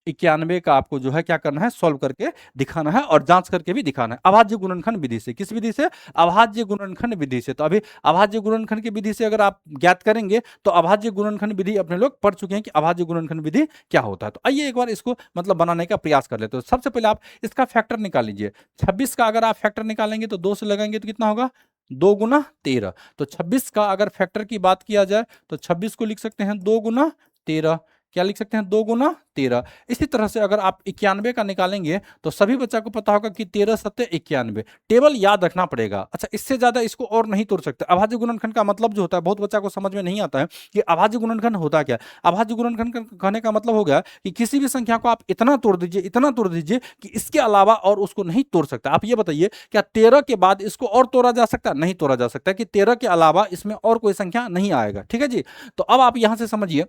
91 का आपको जो है क्या करना है? सॉल्व करके दिखाना है और जांच करके भी दिखाना है अभाज्य गुणनखंड विधि से। किस विधि से? अभाज्य गुणनखंड विधि से। तो अभी अभाज्य गुणनखंड की विधि से अगर आप ज्ञात करेंगे तो अभाज्य गुणनखंड विधि अपने लोग पढ़ चुके हैं कि अभाज्य गुणनखंड विधि क्या होता है। तो आइए एक बार इसको मतलब बनाने का प्रयास कर लेते हैं। तो सबसे पहले आप इसका फैक्टर निकाल लीजिए। 26 का अगर आप फैक्टर निकालेंगे तो 2 से लगाएंगे तो कितना होगा? 2 गुना 13। तो 26 का अगर फैक्टर की बात किया जाए तो 26 को लिख सकते हैं 2 गुना 13। क्या लिख सकते हैं? 2 गुना 13। इसी तरह से अगर आप 91 का निकालेंगे तो सभी बच्चा को पता होगा कि 13 सत्ते 91। टेबल याद रखना पड़ेगा। अच्छा, इससे ज्यादा इसको और नहीं तोड़ सकते। अभाज्य गुणनखंड का मतलब जो होता है, बहुत बच्चा को समझ में नहीं आता है कि अभाज्य गुणनखंड होता क्या है। अभाज्य गुणनखंड कहने का मतलब हो गया कि किसी भी संख्या को आप इतना तोड़ दीजिए, इतना तोड़ दीजिए कि इसके अलावा और उसको नहीं तोड़ सकता। आप ये बताइए क्या 13 के बाद इसको और तोड़ा जा सकता है? नहीं तोड़ा जा सकता कि 13 के अलावा इसमें और कोई संख्या नहीं आएगा। ठीक है जी। तो अब आप यहां से समझिए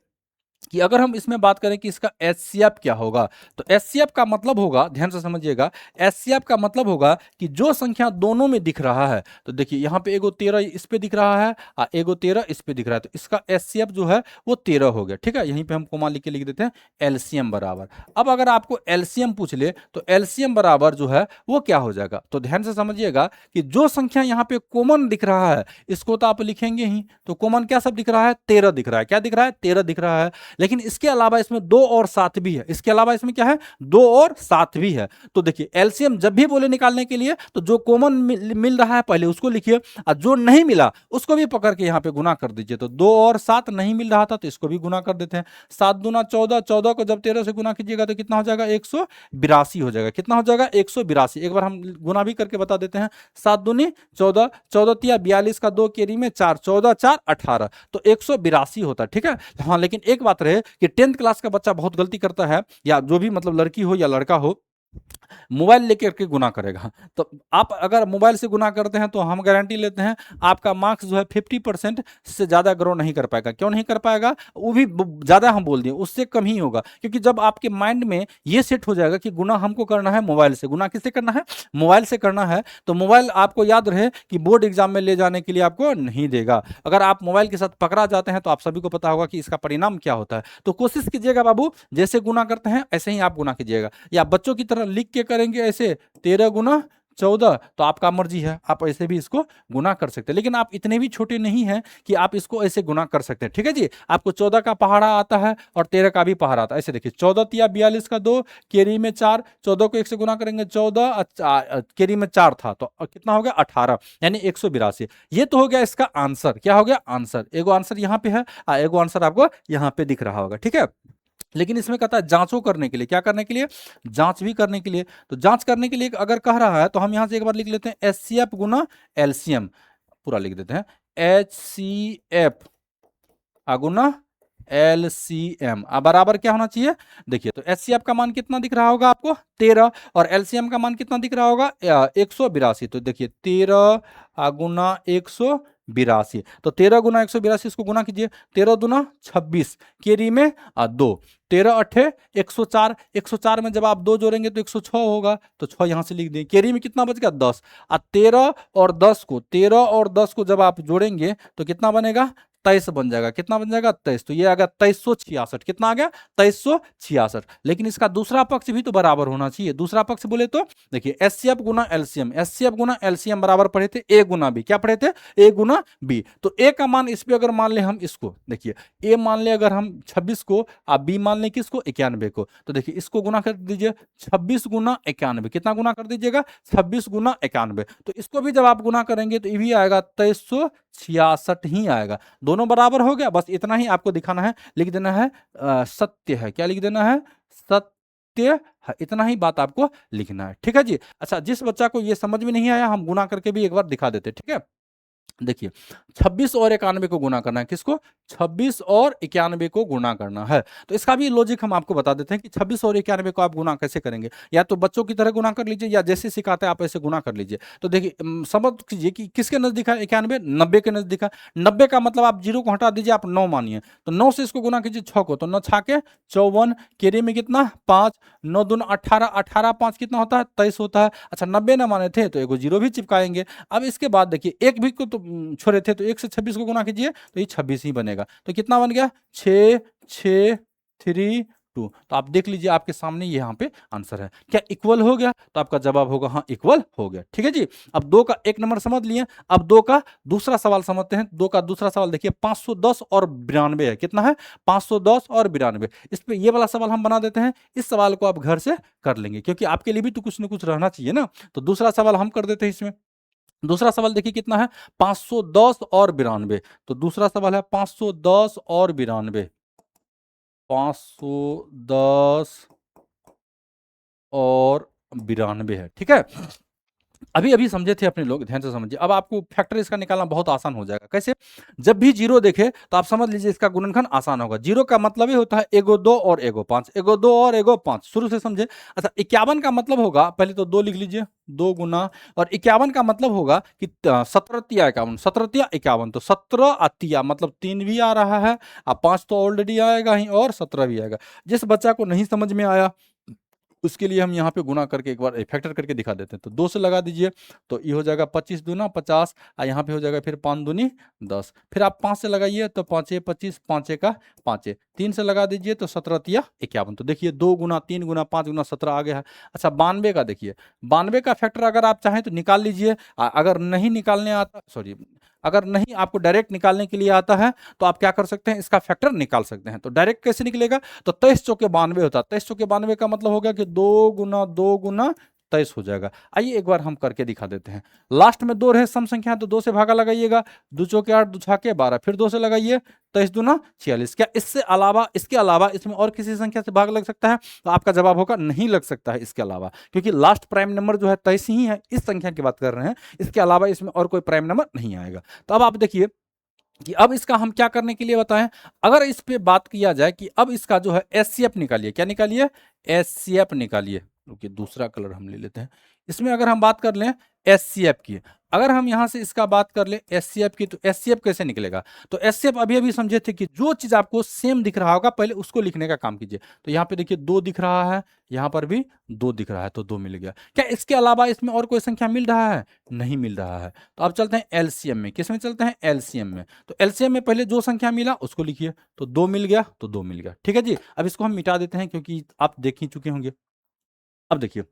कि अगर हम इसमें बात करें कि इसका एचसीएफ क्या होगा, तो एचसीएफ का मतलब होगा, ध्यान से समझिएगा, एचसीएफ का मतलब होगा कि जो संख्या दोनों में दिख रहा है। तो देखिए यहाँ पे एगो 13 इस पे दिख रहा है और एगो 13 इस पे दिख रहा है, तो इसका एचसीएफ जो है वो 13 हो गया। ठीक है, यहीं पे हम कोमा लिख के लिख देते हैं एलसीएम बराबर। अब अगर आपको एलसीएम पूछ ले तो एलसीएम बराबर जो है वो क्या हो जाएगा? तो ध्यान से समझिएगा कि जो संख्या यहाँ पे कॉमन दिख रहा है इसको तो आप लिखेंगे ही। तो कॉमन क्या सब दिख रहा है? 13 दिख रहा है। क्या दिख रहा है? 13 दिख रहा है। लेकिन इसके अलावा इसमें 2 और 7 भी है। इसके अलावा इसमें क्या है? 2 और 7 भी है। तो देखिए एलसीएम जब भी बोले निकालने के लिए तो जो कॉमन मिल रहा है पहले उसको लिखिए, और जो नहीं मिला उसको भी पकड़ के यहाँ पे गुना कर दीजिए। तो 2 और 7 नहीं मिल रहा था तो इसको भी गुना कर देते हैं। 7 दूना 14, 14 को जब 13 से गुना कीजिएगा तो कितना हो जाएगा? 182 हो जाएगा। कितना हो जाएगा? 182। एक बार हम गुना भी करके बता देते हैं। 7 दूनी 14, 14 तिया 42 का 2 केरी में 4, 14 4 18, तो 182 होता है। ठीक है। हाँ, लेकिन एक बात रहे कि 10th क्लास का बच्चा बहुत गलती करता है, या जो भी मतलब लड़की हो या लड़का हो, मोबाइल लेकर के गुना करेगा। तो आप अगर मोबाइल से गुना करते हैं तो हम गारंटी लेते हैं आपका मार्क्स जो है 50% से ज़्यादा ग्रो नहीं कर पाएगा। क्यों नहीं कर पाएगा? वो भी ज़्यादा हम बोल दिए, उससे कम ही होगा। क्योंकि जब आपके माइंड में ये सेट हो जाएगा कि गुना हमको करना है मोबाइल से, गुना किससे करना है? मोबाइल से करना है, तो मोबाइल आपको याद रहे कि बोर्ड एग्जाम में ले जाने के लिए आपको नहीं देगा। अगर आप मोबाइल के साथ पकड़ा जाते हैं तो आप सभी को पता होगा कि इसका परिणाम क्या होता है। तो कोशिश कीजिएगा बाबू, जैसे गुना करते हैं ऐसे ही आप गुना कीजिएगा, या बच्चों की तरह लिख के करेंगे ऐसे 13 गुना 14, तो आपका मर्जी है, आप ऐसे भी इसको गुना कर सकते हैं। लेकिन आप इतने भी छोटे नहीं हैं कि आप इसको ऐसे गुना कर सकते हैं। ठीक है जी। आपको 14 का पहाड़ा आता है और 13 का भी पहाड़ा आता है। ऐसे देखिए 14 तिया 42 का 2 केरी में 4, 14 को 1 से गुना करेंगे 14, केरी में 4 था तो कितना हो गया? 18, यानी 182। ये तो हो गया इसका आंसर। क्या हो गया? आंसर। एगो आंसर यहाँ पे है, एगो आंसर आपको यहाँ पे दिख रहा होगा। ठीक है। लेकिन इसमें कहता है जांचों करने के लिए। क्या करने के लिए? जांच भी करने के लिए। तो जांच करने के लिए अगर कह रहा है तो हम यहां से एक बार लिख लेते हैं एचसीएफ गुना एलसीएम, पूरा लिख देते हैं एचसीएफ गुना एलसीएम बराबर क्या होना चाहिए? देखिए तो एचसीएफ का मान कितना दिख रहा होगा आपको? 13, और एलसीएम का मान कितना दिख रहा होगा? 182। तो देखिए 13 गुना 182, तो 13 गुना 182 इसको गुना कीजिए। 13 दुना 26, केरी में 2, 13 अठे 104, 104 में जब आप 2 जोड़ेंगे तो 106 होगा, तो 6 यहां से लिख दें। केरी में कितना बच गया? 10। 13 और 10 को, 13 और 10 को जब आप जोड़ेंगे तो कितना बनेगा? 23 बन जाएगा। कितना बन जाएगा? 23। तो ये आ गया 2366। कितना आ गया? 2366। लेकिन इसका दूसरा पक्ष भी तो बराबर होना चाहिए। दूसरा पक्ष बोले तो देखिए एचसीएफ गुना एलसीएम, एचसीएफ गुना एलसीएम बराबर पढ़े थे ए गुना बी। क्या पढ़े थे? ए गुना बी। तो ए का मान इस पे अगर मान ले हम इसको, देखिए ए मान ले अगर हम 26 को, आप बी मान ले किसको? 91 को। तो देखिए इसको गुना कर दीजिए 26 गुना 91। कितना गुना कर दीजिएगा? 26 गुना 91। तो इसको भी जब आप गुना करेंगे तो ये भी आएगा 2366 ही आएगा। दोनों बराबर हो गया। बस इतना ही आपको दिखाना है, लिख देना है सत्य है। क्या लिख देना है? सत्य है। इतना ही बात आपको लिखना है। ठीक है जी। अच्छा, जिस बच्चा को ये समझ में नहीं आया हम गुना करके भी एक बार दिखा देते। ठीक है। देखिए 26 और 91 को गुना करना है, किसको? 26 और 91 को गुना करना है। तो इसका भी लॉजिक हम आपको बता देते हैं कि 26 और 91 को आप गुना कैसे करेंगे। या तो बच्चों की तरह गुना कर लीजिए या जैसे सिखाते हैं आप ऐसे गुना कर लीजिए। तो देखिए समझ कीजिए कि किसके नजदीक है 91, 90 के नजदीक है। 90 का मतलब आप 0 को हटा दीजिए, आप 9 मानिए, तो 9 से इसको गुना कीजिए 6 को, तो 9 छा के 54, केरी में कितना 5, 9 दूना 18, 18 5 कितना होता है 23 होता है। अच्छा 90 ना माने थे तो एगो 0 भी चिपकाएंगे। अब इसके बाद देखिए एक भी को तो छोड़े थे, तो 1 से 26 को गुना कीजिए तो ये 26 ही बनेगा। तो कितना बन गया 6 6 3 2। तो आप देख लीजिए आपके सामने ये यहाँ पे आंसर है। क्या इक्वल हो गया? तो आपका जवाब होगा हाँ इक्वल हो गया। ठीक है जी। अब 2 का 1 नंबर समझ लिए। अब 2 का दूसरा सवाल समझते हैं। 2 का दूसरा सवाल देखिए 510 और 92 है। कितना है? 510 और 92। इस पे ये वाला सवाल हम बना देते हैं। इस सवाल को आप घर से कर लेंगे क्योंकि आपके लिए भी तो कुछ ना कुछ रहना चाहिए ना। तो दूसरा सवाल हम कर देते हैं इसमें। दूसरा सवाल देखिए कितना है 510 और 92। तो दूसरा सवाल है 510 और 92। 510 और 92 है। ठीक है। अभी अभी समझे थे अपने लोग, ध्यान से समझिए। अब आपको फैक्टर इसका निकालना बहुत आसान हो जाएगा। कैसे? जब भी जीरो देखे तो आप समझ लीजिए इसका गुणनखंड आसान होगा। जीरो का मतलब ही होता है एगो 2 और एगो 5, एगो 2 और एगो 5, शुरू से समझे। अच्छा 51 का मतलब होगा, पहले तो 2 लिख लीजिए, 2 गुना, और 51 का मतलब होगा कि 17 तिया 51, 17 तिया 51, तो 17 तिया मतलब 3 भी आ रहा है, अब 5 तो ऑलरेडी आएगा ही और 17 भी आएगा। जिस बच्चा को नहीं समझ में आया उसके लिए हम यहाँ पे गुना करके एक बार फैक्टर करके दिखा देते हैं। तो 2 से लगा दीजिए तो ये हो जाएगा 25 दूना 50, और यहाँ पे हो जाएगा फिर 5 दूनी 10। फिर आप 5 से लगाइए तो 5 25, 5 का 5। 3 से लगा दीजिए तो 17 तिया 51। तो देखिए 2 गुना 3 गुना 5 गुना 17 आ गया है। अच्छा 92 का देखिए, 92 का फैक्टर अगर आप चाहें तो निकाल लीजिए। अगर नहीं निकालने आता, सॉरी, अगर नहीं आपको डायरेक्ट निकालने के लिए आता है तो आप क्या कर सकते हैं, इसका फैक्टर निकाल सकते हैं। तो डायरेक्ट कैसे निकलेगा? तो 23 चौके 92 होता है। 23 चौके 92 का मतलब हो गया कि 2 गुना 23 हो जाएगा। आइए एक बार हम करके दिखा देते हैं। लास्ट में 2 रहे सम संख्या, तो 2 से भागा लगाइएगा, 2 चौके 8, 2 छाके 12, फिर 2 से लगाइए, 23 दूना 46। क्या इससे अलावा, इसके अलावा इसमें और किसी संख्या से भाग लग सकता है? तो आपका जवाब होगा नहीं लग सकता है इसके अलावा, क्योंकि लास्ट प्राइम नंबर जो है 23 ही है, इस संख्या की बात कर रहे हैं। इसके अलावा इसमें और कोई प्राइम नंबर नहीं आएगा। तो अब आप देखिए कि अब इसका हम क्या करने के लिए बताएं। अगर इस पे बात किया जाए कि अब इसका जो है एचसीएफ निकालिए, क्या निकालिए? एचसीएफ निकालिए। रुकिए दूसरा कलर हम ले लेते हैं। इसमें अगर हम बात कर लें एचसीएफ की, अगर हम यहां से इसका बात कर ले एचसीएफ की, तो एचसीएफ कैसे निकलेगा? तो एचसीएफ अभी अभी समझे थे कि जो चीज आपको सेम दिख रहा होगा पहले उसको लिखने का काम कीजिए। तो यहाँ पे देखिए 2 दिख रहा है, यहाँ पर भी 2 दिख रहा है, तो 2 मिल गया। क्या इसके अलावा इसमें और कोई संख्या मिल रहा है? नहीं मिल रहा है। तो अब चलते हैं एलसीएम में। किस में चलते हैं? एलसीएम में। तो एलसीएम में पहले जो संख्या मिला उसको लिखिए, तो 2 मिल गया, तो 2 मिल गया। ठीक है जी। अब इसको हम मिटा देते हैं क्योंकि आप देख ही चुके होंगे। अब देखिए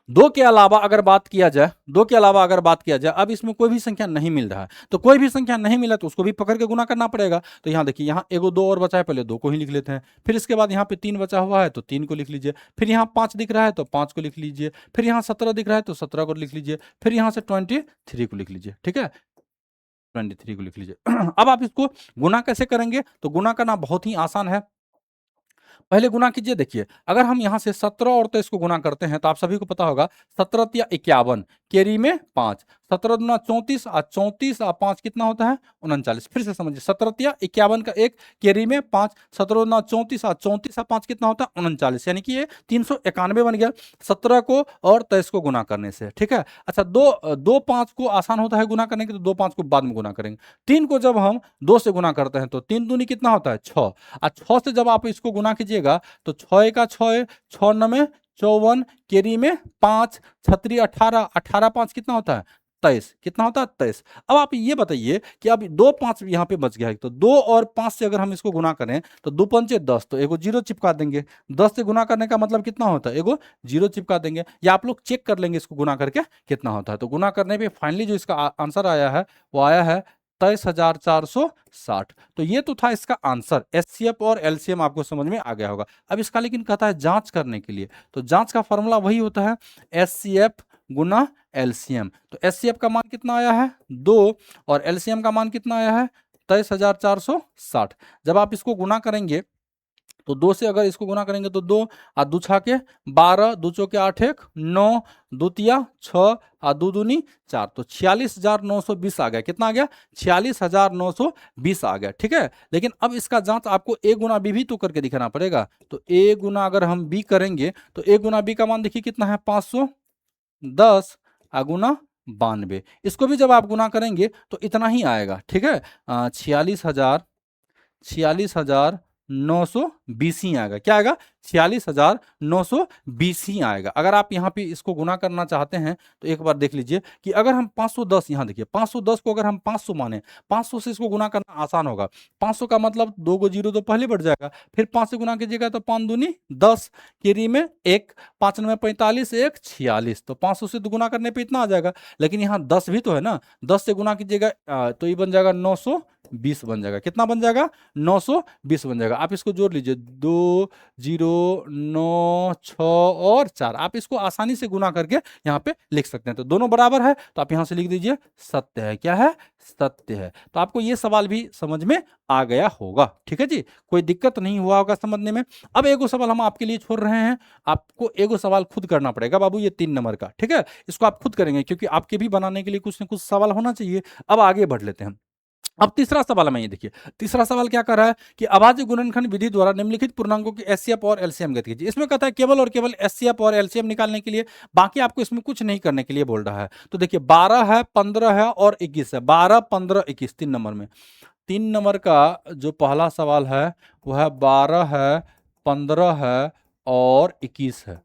2 के अलावा अगर बात किया जाए, 2 के अलावा अगर बात किया जाए, अब इसमें कोई भी संख्या नहीं मिल रहा है, तो कोई भी संख्या नहीं मिला तो उसको भी पकड़ के गुना करना पड़ेगा। तो यहाँ देखिए, यहाँ एगो 2 और बचा है, पहले 2 को ही लिख लेते हैं। फिर इसके बाद यहाँ पे 3 बचा हुआ है तो 3 को लिख लीजिए। फिर यहाँ 5 दिख रहा है तो 5 को लिख लीजिए। फिर यहाँ 17 दिख रहा है तो 17 को लिख लीजिए। फिर यहाँ से 23 को लिख लीजिए। ठीक है, 23 को लिख लीजिए। अब आप इसको गुना कैसे करेंगे? तो गुना करना बहुत ही आसान है। पहले गुना कीजिए। देखिए अगर हम यहाँ से 17 और 23 को गुना करते हैं तो आप सभी को पता होगा 17 या 51, केरी में 5, 17 दूना 34, 34 और 5 कितना होता है? 39। फिर से समझिए 17 या 51 का 1, केरी में 5, 17 दूना 34 और 34 और 5 कितना होता है? 39, यानी कि ये 391 बन गया 17 को और 23 को गुना करने से। ठीक है। अच्छा दो 5 को आसान होता है गुना करने के, तो 2 5 को बाद में गुना करेंगे। 3 को जब हम 2 से गुना करते हैं तो 3 दूनी कितना होता है? 6, और 6 से जब आप इसको गुना कीजिएगा तो 6 का 6, 6 9 54, केरी में 5, छत्री 18, 18 5 कितना होता है? 23। कितना होता है? 23। अब आप ये बताइए कि अब 2 5 यहाँ पे बच गया है, तो 2 और 5 से अगर हम इसको गुना करें तो 2 पंचे 10, तो एगो 0 चिपका देंगे। 10 से गुना करने का मतलब कितना होता है? एगो 0 चिपका देंगे, या आप लोग चेक कर लेंगे इसको गुना करके कितना होता है। तो गुना करने पे फाइनली जो इसका आंसर आया है वो आया है 23,460। तो ये तो था इसका आंसर। एचसीएफ और एलसीएम आपको समझ में आ गया होगा। अब इसका लेकिन कहता है जांच करने के लिए, तो जांच का फॉर्मूला वही होता है एचसीएफ गुना एलसीएम। तो एचसीएफ का मान कितना आया है? 2, और एलसीएम का मान कितना आया है? 23,460। जब आप इसको गुना करेंगे तो 2 से अगर इसको गुना करेंगे तो 2 और 2 छाके 12, 2 चौके 8 एक 9, 2 तिया 6 और 2 दूनी 4, तो 46,920 आ गया। कितना आ गया? 46,920 आ गया। ठीक है, लेकिन अब इसका जांच आपको a गुना b भी तो करके दिखाना पड़ेगा। तो a गुना अगर हम b करेंगे तो a गुना b का मान देखिए कितना है, 510 गुना 92। इसको भी जब आप गुना करेंगे तो इतना ही आएगा। ठीक है, 46,920 ही आएगा। क्या आएगा? 46,920 ही आएगा। अगर आप यहाँ पे इसको गुना करना चाहते हैं तो एक बार देख लीजिए कि अगर हम 510, यहाँ देखिए 510 को अगर हम 500 माने, 500 से इसको गुना करना आसान होगा। 500 का मतलब 2 को 0 तो पहले बढ़ जाएगा, फिर 5 से गुना कीजिएगा तो 5 दूनी 10, केरी में 1, 5 9 45, 1 46, तो 500 से तो गुना करने पे इतना आ जाएगा। लेकिन यहाँ 10 भी तो है ना, 10 से गुना कीजिएगा तो ये बन जाएगा 920 बन जाएगा। कितना बन जाएगा? 920 बन जाएगा। आप इसको जोड़ लीजिए, 2 0 9 6 और 4। आप इसको आसानी से गुना करके यहाँ पे लिख सकते हैं। तो दोनों बराबर है तो आप यहाँ से लिख दीजिए सत्य है। क्या है? सत्य है। तो आपको ये सवाल भी समझ में आ गया होगा। ठीक है जी, कोई दिक्कत नहीं हुआ होगा समझने में। अब एगो सवाल हम आपके लिए छोड़ रहे हैं, आपको एगो सवाल खुद करना पड़ेगा बाबू, ये 3 नंबर का। ठीक है, इसको आप खुद करेंगे क्योंकि आपके भी बनाने के लिए कुछ न कुछ सवाल होना चाहिए। अब आगे बढ़ लेते हैं। अब तीसरा सवाल हमें ये देखिए, तीसरा सवाल क्या कर रहा है कि अभाज्य गुणनखंड विधि द्वारा निम्नलिखित पूर्णांकों की एचसीएफ और एलसीएम ज्ञात कीजिए। इसमें कहता है केवल और केवल एचसीएफ और एलसीएम निकालने के लिए, बाकी आपको इसमें कुछ नहीं करने के लिए बोल रहा है। तो देखिए 12 है, 15 है और 21 है। 12 15 21 3 नंबर में, 3 नंबर का जो पहला सवाल है वह 12 है, 15 है और 21 है।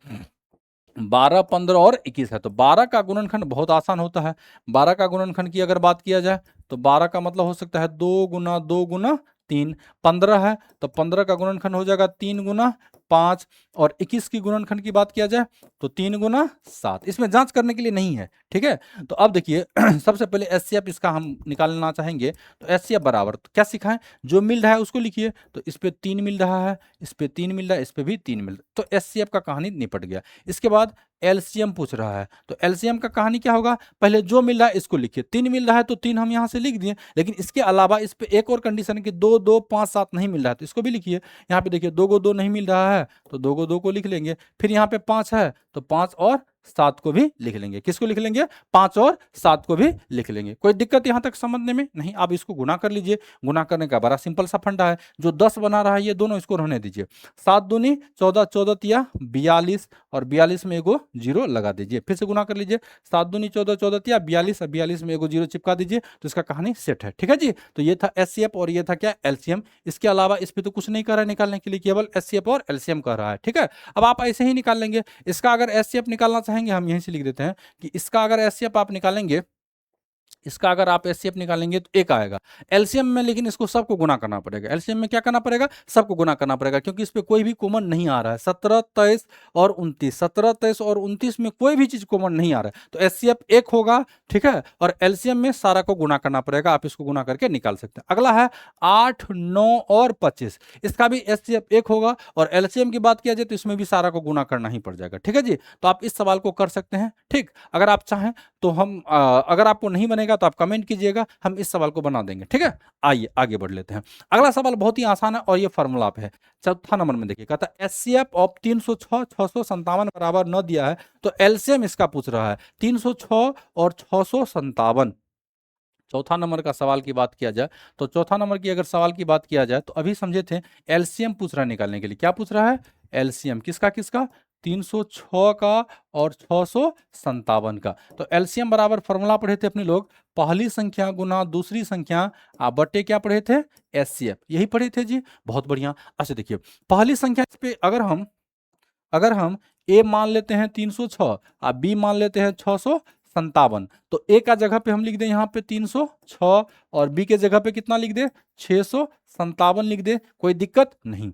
12 15 और 21 है। तो 12 का गुणनखंड बहुत आसान होता है। 12 का गुणनखंड की अगर बात किया जाए तो 12 का मतलब हो सकता है 2 गुना 2 गुना 3। 15 है तो 15 का गुणनखंड हो जाएगा 3 गुना 5। और 21 की गुणनखंड की बात किया जाए तो 3 गुना 7। इसमें जांच करने के लिए नहीं है। ठीक है, तो अब देखिए सबसे पहले एचसीएफ इसका हम निकालना चाहेंगे। तो एचसीएफ बराबर तो क्या सिखाएं, जो मिल रहा है उसको लिखिए। तो इस पे 3 मिल रहा है, इस पे 3 मिल रहा है, इस पे भी 3 मिल रहा है। तो एचसीएफ का कहानी निपट गया। इसके बाद एलसीएम पूछ रहा है। तो एलसीएम का कहानी क्या होगा, पहले जो मिल रहा है इसको लिखिए। 3 मिल रहा है तो 3 हम यहाँ से लिख दिए, लेकिन इसके अलावा इस पे एक और कंडीशन है कि 2 2 5 7 नहीं मिल रहा है तो इसको भी लिखिए। यहाँ पे देखिए 2 को 2 नहीं मिल रहा है तो 2 को 2 को लिख लेंगे। फिर यहाँ पे 5 है तो 5 और 7 को भी लिख लेंगे। किसको लिख लेंगे? 5 और 7 को भी लिख लेंगे। कोई दिक्कत यहाँ तक समझने में नहीं? आप इसको गुना कर लीजिए। गुना करने का बड़ा सिंपल सा फंडा है। जो 10 बना रहा है ये दोनों इसको रहने दीजिए। 7 दूनी 14, 14 तिया 42 और 42 में एगो 0 लगा दीजिए। फिर से गुना कर लीजिए, 7 दूनी 14, 14 तिया 42 और 42 में एगो 0 चिपका दीजिए। तो इसका कहानी सेट है। ठीक है जी, तो ये था एचसीएफ और ये था क्या? एलसीएम। इसके अलावा इस पे तो कुछ नहीं कर रहा है निकालने के लिए, केवल एचसीएफ और एलसीएम कर रहा है। ठीक है, अब आप ऐसे ही निकाल लेंगे। इसका अगर एचसीएफ निकालना चाहेंगे हम यहीं से लिख देते हैं कि इसका अगर एचसीएफ आप निकालेंगे, इसका अगर आप एचसीएफ निकालेंगे तो 1 आएगा। एलसीएम में लेकिन इसको सबको गुना करना पड़ेगा। एलसीएम में क्या करना पड़ेगा? सबको गुना करना पड़ेगा, क्योंकि इस पे कोई भी कॉमन नहीं आ रहा है। 17 23 और 29, 17 23 और 29 में कोई भी चीज कॉमन नहीं आ रहा है। तो एचसीएफ 1 होगा। ठीक है, और एलसीएम में सारा को गुना करना पड़ेगा। आप इसको गुना करके निकाल सकते हैं। अगला है 8 9 और 25, इसका भी एचसीएफ 1 होगा। और एलसीएम की बात किया जाए तो इसमें भी सारा को गुना करना ही पड़ जाएगा। ठीक है जी, तो आप इस सवाल को कर सकते हैं। ठीक, अगर आप चाहें तो हम अगर आपको नहीं बनेगा तो आप कमेंट कीजिएगा, हम इस सवाल को बना देंगे। ठीक है, आइए आगे बढ़ लेते हैं। अगला सवाल बहुत ही आसान है और ये फार्मूला पे है। चौथा नंबर में देखिए, कहता है एचसीएफ ऑफ 306 657 बराबर न दिया है तो एलसीएम इसका पूछ रहा है। 306 और 657। चौथा नंबर का सवाल की बात किया जाए तो चौथा नंबर की अगर सवाल की बात किया जाए तो अभी समझे थे एलसीएम पूछ रहा है निकालने के लिए। क्या पूछ रहा है? एलसीएम किसका किसका? 306 का और 657 का। तो एलसीएम बराबर फॉर्मूला पढ़े थे अपने लोग, पहली संख्या गुना दूसरी संख्या बटे क्या पढ़े थे? एचसीएफ, यही पढ़े थे जी। बहुत बढ़िया। अच्छा देखिए, पहली संख्या पे अगर हम ए मान लेते हैं 306 और बी मान लेते हैं 657, तो ए का जगह पे हम लिख दें यहाँ पे 306 और बी के जगह पे कितना लिख दे? 657 लिख दे। कोई दिक्कत नहीं।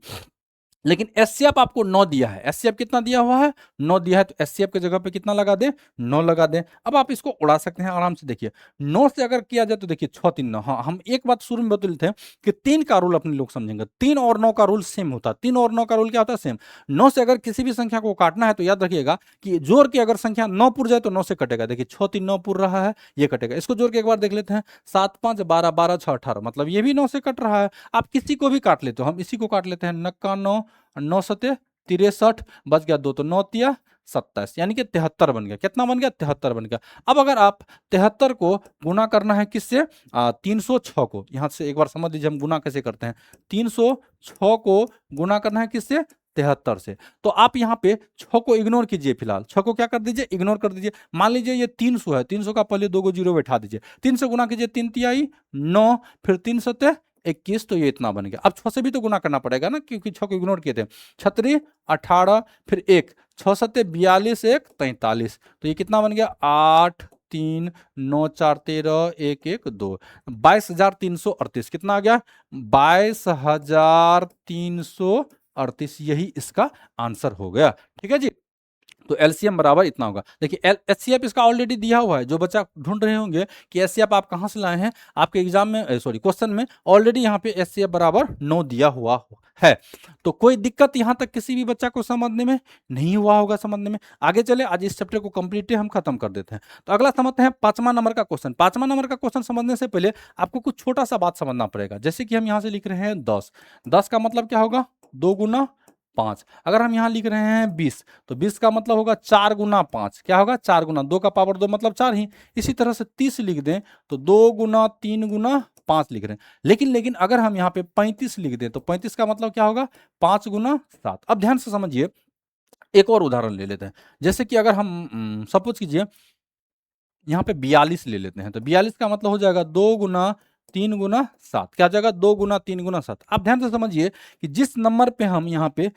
लेकिन एचसीएफ आपको 9 दिया है। एचसीएफ कितना दिया हुआ है? 9 दिया है। तो एचसीएफ के जगह पे कितना लगा दें? 9 लगा दें। अब आप इसको उड़ा सकते हैं आराम से। देखिए 9 से अगर किया जाए तो देखिए 6 3 9। हाँ, हम एक बात शुरू में बतल थे कि 3 का रूल अपने लोग समझेंगे। 3 और 9 का रूल सेम होता है। 3 और 9 का रूल क्या होता है? सेम। 9 से अगर किसी भी संख्या को काटना है तो याद रखिएगा कि जोड़ के अगर संख्या 9 पुर जाए तो 9 से कटेगा। देखिए 6 3 9 पुर रहा है, ये कटेगा। इसको जोड़ के एक बार देख लेते हैं। 7 5 12 12 6 18, मतलब ये भी 9 से कट रहा है। आप किसी को भी काट लेते हो, हम इसी को काट लेते हैं। 9 का 9 9 सते 63, बच गया 2, तो 9 तिया 27, यानी कि 73 बन गया। कितना बन गया? 73 बन गया। अब अगर आप 73 को गुना करना है किससे? 306 को। यहां से एक बार समझ लीजिए हम गुना कैसे करते हैं। 306 को गुना करना है किससे? 73 से। तो आप यहाँ पे 6 को इग्नोर कीजिए, फिलहाल 6 को क्या कर दीजिए? इग्नोर कर दीजिए। मान लीजिए ये 300 है, 300 का पहले 2 को जीरो बैठा दीजिए। 3 से गुना कीजिए, 3 तिहाई 9, फिर 3 सते 21, तो ये इतना बन गया। अब 6 से भी तो गुना करना पड़ेगा ना, क्योंकि 6 को इग्नोर किए थे। 36 18, फिर 1, 6 सते 42, 1 43, तो ये कितना बन गया? 8 3 9 4 13 1 1 2, 22,338। कितना आ गया? 22,338, यही इसका आंसर हो गया। ठीक है जी। तो एलसीएम बराबर इतना होगा। देखिए एचसीएफ इसका ऑलरेडी दिया हुआ है। जो बच्चा ढूंढ रहे होंगे कि एचसीएफ आप कहां से लाए हैं, आपके एग्जाम में सॉरी क्वेश्चन में ऑलरेडी यहाँ पे एचसीएफ बराबर 9 दिया हुआ है। तो कोई दिक्कत यहाँ तक किसी भी बच्चा को समझने में नहीं हुआ होगा। समझने में आगे चले, आज इस चैप्टर को कंप्लीटली हम खत्म कर देते हैं। तो अगला समझते हैं 5वां नंबर का क्वेश्चन। 5वां नंबर का क्वेश्चन समझने से पहले आपको कुछ छोटा सा बात समझना पड़ेगा। जैसे कि हम यहाँ से लिख रहे हैं 10, 10 का मतलब क्या होगा? 2 गुना 5। अगर हम यहाँ लिख रहे हैं 20, तो 20 का मतलब होगा 4 गुना 5। क्या होगा? 4 गुना 2 का पावर 2 मतलब 4 ही। इसी तरह से 30 लिख दें तो 2 गुना 3 गुना 5 लिख रहे हैं। लेकिन अगर हम यहाँ पे 35 लिख दें तो 35 का मतलब क्या होगा? 5 गुना 7। अब ध्यान से समझिए, एक और उदाहरण ले लेते हैं। जैसे कि अगर हम सपोज कीजिए यहाँ पे 42 ले लेते हैं, तो 42 का मतलब हो जाएगा 2 गुना 3 गुना 7। क्या हो जाएगा? 2 गुना 3 गुना 7। आप ध्यान से समझिए कि जिस नंबर पे हम यहाँ पे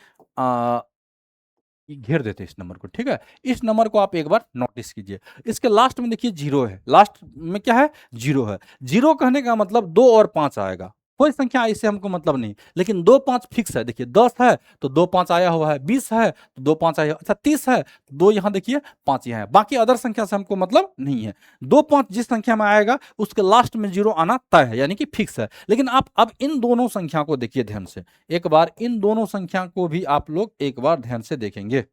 घेर देते हैं इस नंबर को, ठीक है, इस नंबर को आप एक बार नोटिस कीजिए। इसके लास्ट में देखिए जीरो है। लास्ट में क्या है? जीरो है। जीरो कहने का मतलब 2 और 5 आएगा। कोई संख्या इससे हमको मतलब नहीं, लेकिन 2 5 फिक्स है। देखिए 10 है तो 2 5 आया हुआ है, 20 है तो 2 5 आया, अच्छा 30 है, 2 यहाँ देखिए 5 यहाँ है। बाकी अदर संख्या से हमको मतलब नहीं है। 2 5 जिस संख्या में आएगा उसके लास्ट में जीरो आना तय है, यानी कि फिक्स है। लेकिन आप अब इन दोनों संख्या को देखिए ध्यान से। एक बार इन दोनों संख्या को भी आप लोग एक बार ध्यान से देखेंगे।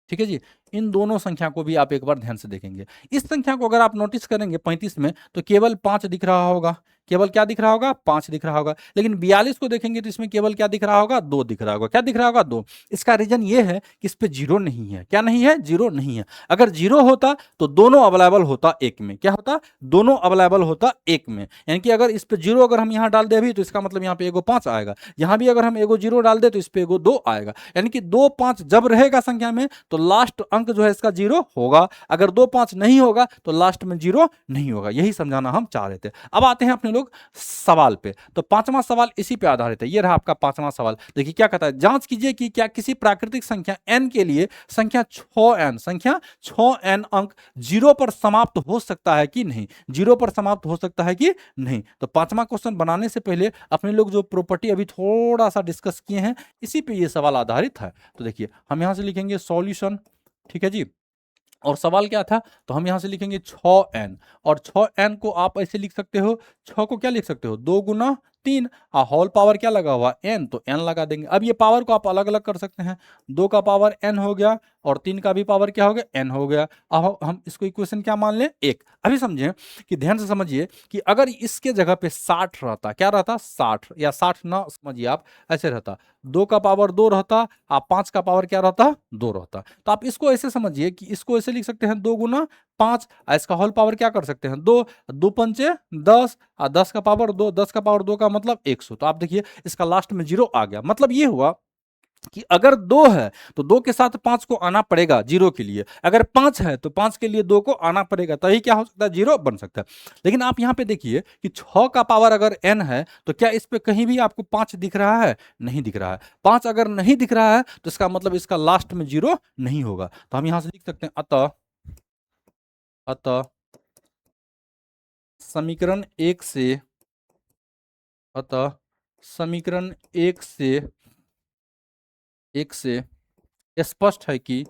ठीक है जी। इन दोनों संख्या को भी आप एक बार ध्यान से देखेंगे। इस संख्या को अगर आप नोटिस करेंगे 35 में, तो केवल 5 दिख रहा होगा। केवल क्या दिख रहा होगा? 5 दिख रहा होगा। लेकिन 42 को देखेंगे तो इसमें केवल क्या दिख रहा होगा? 2 दिख रहा होगा। क्या दिख रहा होगा? 2। इसका रीजन ये है कि इस पे जीरो नहीं है। क्या नहीं है? जीरो नहीं है। अगर जीरो होता तो दोनों अवेलेबल होता एक में। क्या होता? दोनों अवेलेबल होता एक में। यानी कि अगर इस पे जीरो अगर हम यहाँ डाल दे अभी, तो इसका मतलब यहाँ पे एगो 5 आएगा। यहाँ भी अगर हम एगो जीरो डाल दे तो इस पे एगो 2 आएगा। यानी कि 2 5 जब रहेगा संख्या में तो लास्ट अंक जो है इसका जीरो होगा। अगर 2 5 नहीं होगा तो लास्ट में जीरो नहीं होगा। यही समझाना हम चाह रहे थे। अब आते हैं अपने लोग सवाल पे। तो 5वां सवाल इसी पे आधारित है। ये रहा आपका 5वां सवाल। देखिए क्या कहता है, जांच कीजिए कि क्या किसी प्राकृतिक संख्या n के लिए संख्या 6n अंक जीरो पर समाप्त हो सकता है कि नहीं। जीरो पर समाप्त हो सकता है कि नहीं। तो 5वां क्वेश्चन बनाने से पहले अपने लोग जो प्रॉपर्टी अभी थोड़ा सा डिस्कस किए हैं, इसी पे ये सवाल आधारित है। तो देखिए हम यहां से लिखेंगे सॉल्यूशन। ठीक है जी। और सवाल क्या था? तो हम यहां से लिखेंगे 6n, और 6n को आप ऐसे लिख सकते हो, 6 को क्या लिख सकते हो? 2 गुना 3, होल पावर क्या लगा हुआ? n, तो n लगा देंगे। अब ये पावर को आप अलग अलग कर सकते हैं। 2 का पावर n हो गया और 3 का भी पावर क्या हो गया? n हो गया। अब हम इसको इक्वेशन क्या मान लें? 1। अभी समझिए कि ध्यान से समझिए कि अगर इसके जगह पे 60 रहता, क्या रहता? 60, या 60 ना समझिए आप, ऐसे रहता 2 का पावर 2 रहता, 5 का पावर क्या रहता? 2 रहता। तो आप इसको ऐसे समझिए कि इसको ऐसे लिख सकते हैं 2 गुना 5, इसका होल पावर क्या कर सकते हैं? 2, 2 पंचे 10, 10 का पावर 2, 10 का पावर 2 का मतलब 100। तो आप देखिए इसका लास्ट में जीरो आ गया। मतलब ये हुआ कि अगर 2 है तो 2 के साथ 5 को आना पड़ेगा जीरो के लिए। अगर 5 है तो 5 के लिए 2 को आना पड़ेगा, तभी क्या हो सकता है? जीरो बन सकता है। लेकिन आप यहां पे देखिए कि 6 का पावर अगर n है तो क्या इस पे कहीं भी आपको 5 दिख रहा है? नहीं दिख रहा है। 5 अगर नहीं दिख रहा है तो इसका मतलब इसका लास्ट में जीरो नहीं होगा। तो हम यहां से लिख सकते हैं अतः अतः समीकरण 1 से अतः समीकरण 1 से स्पष्ट है कि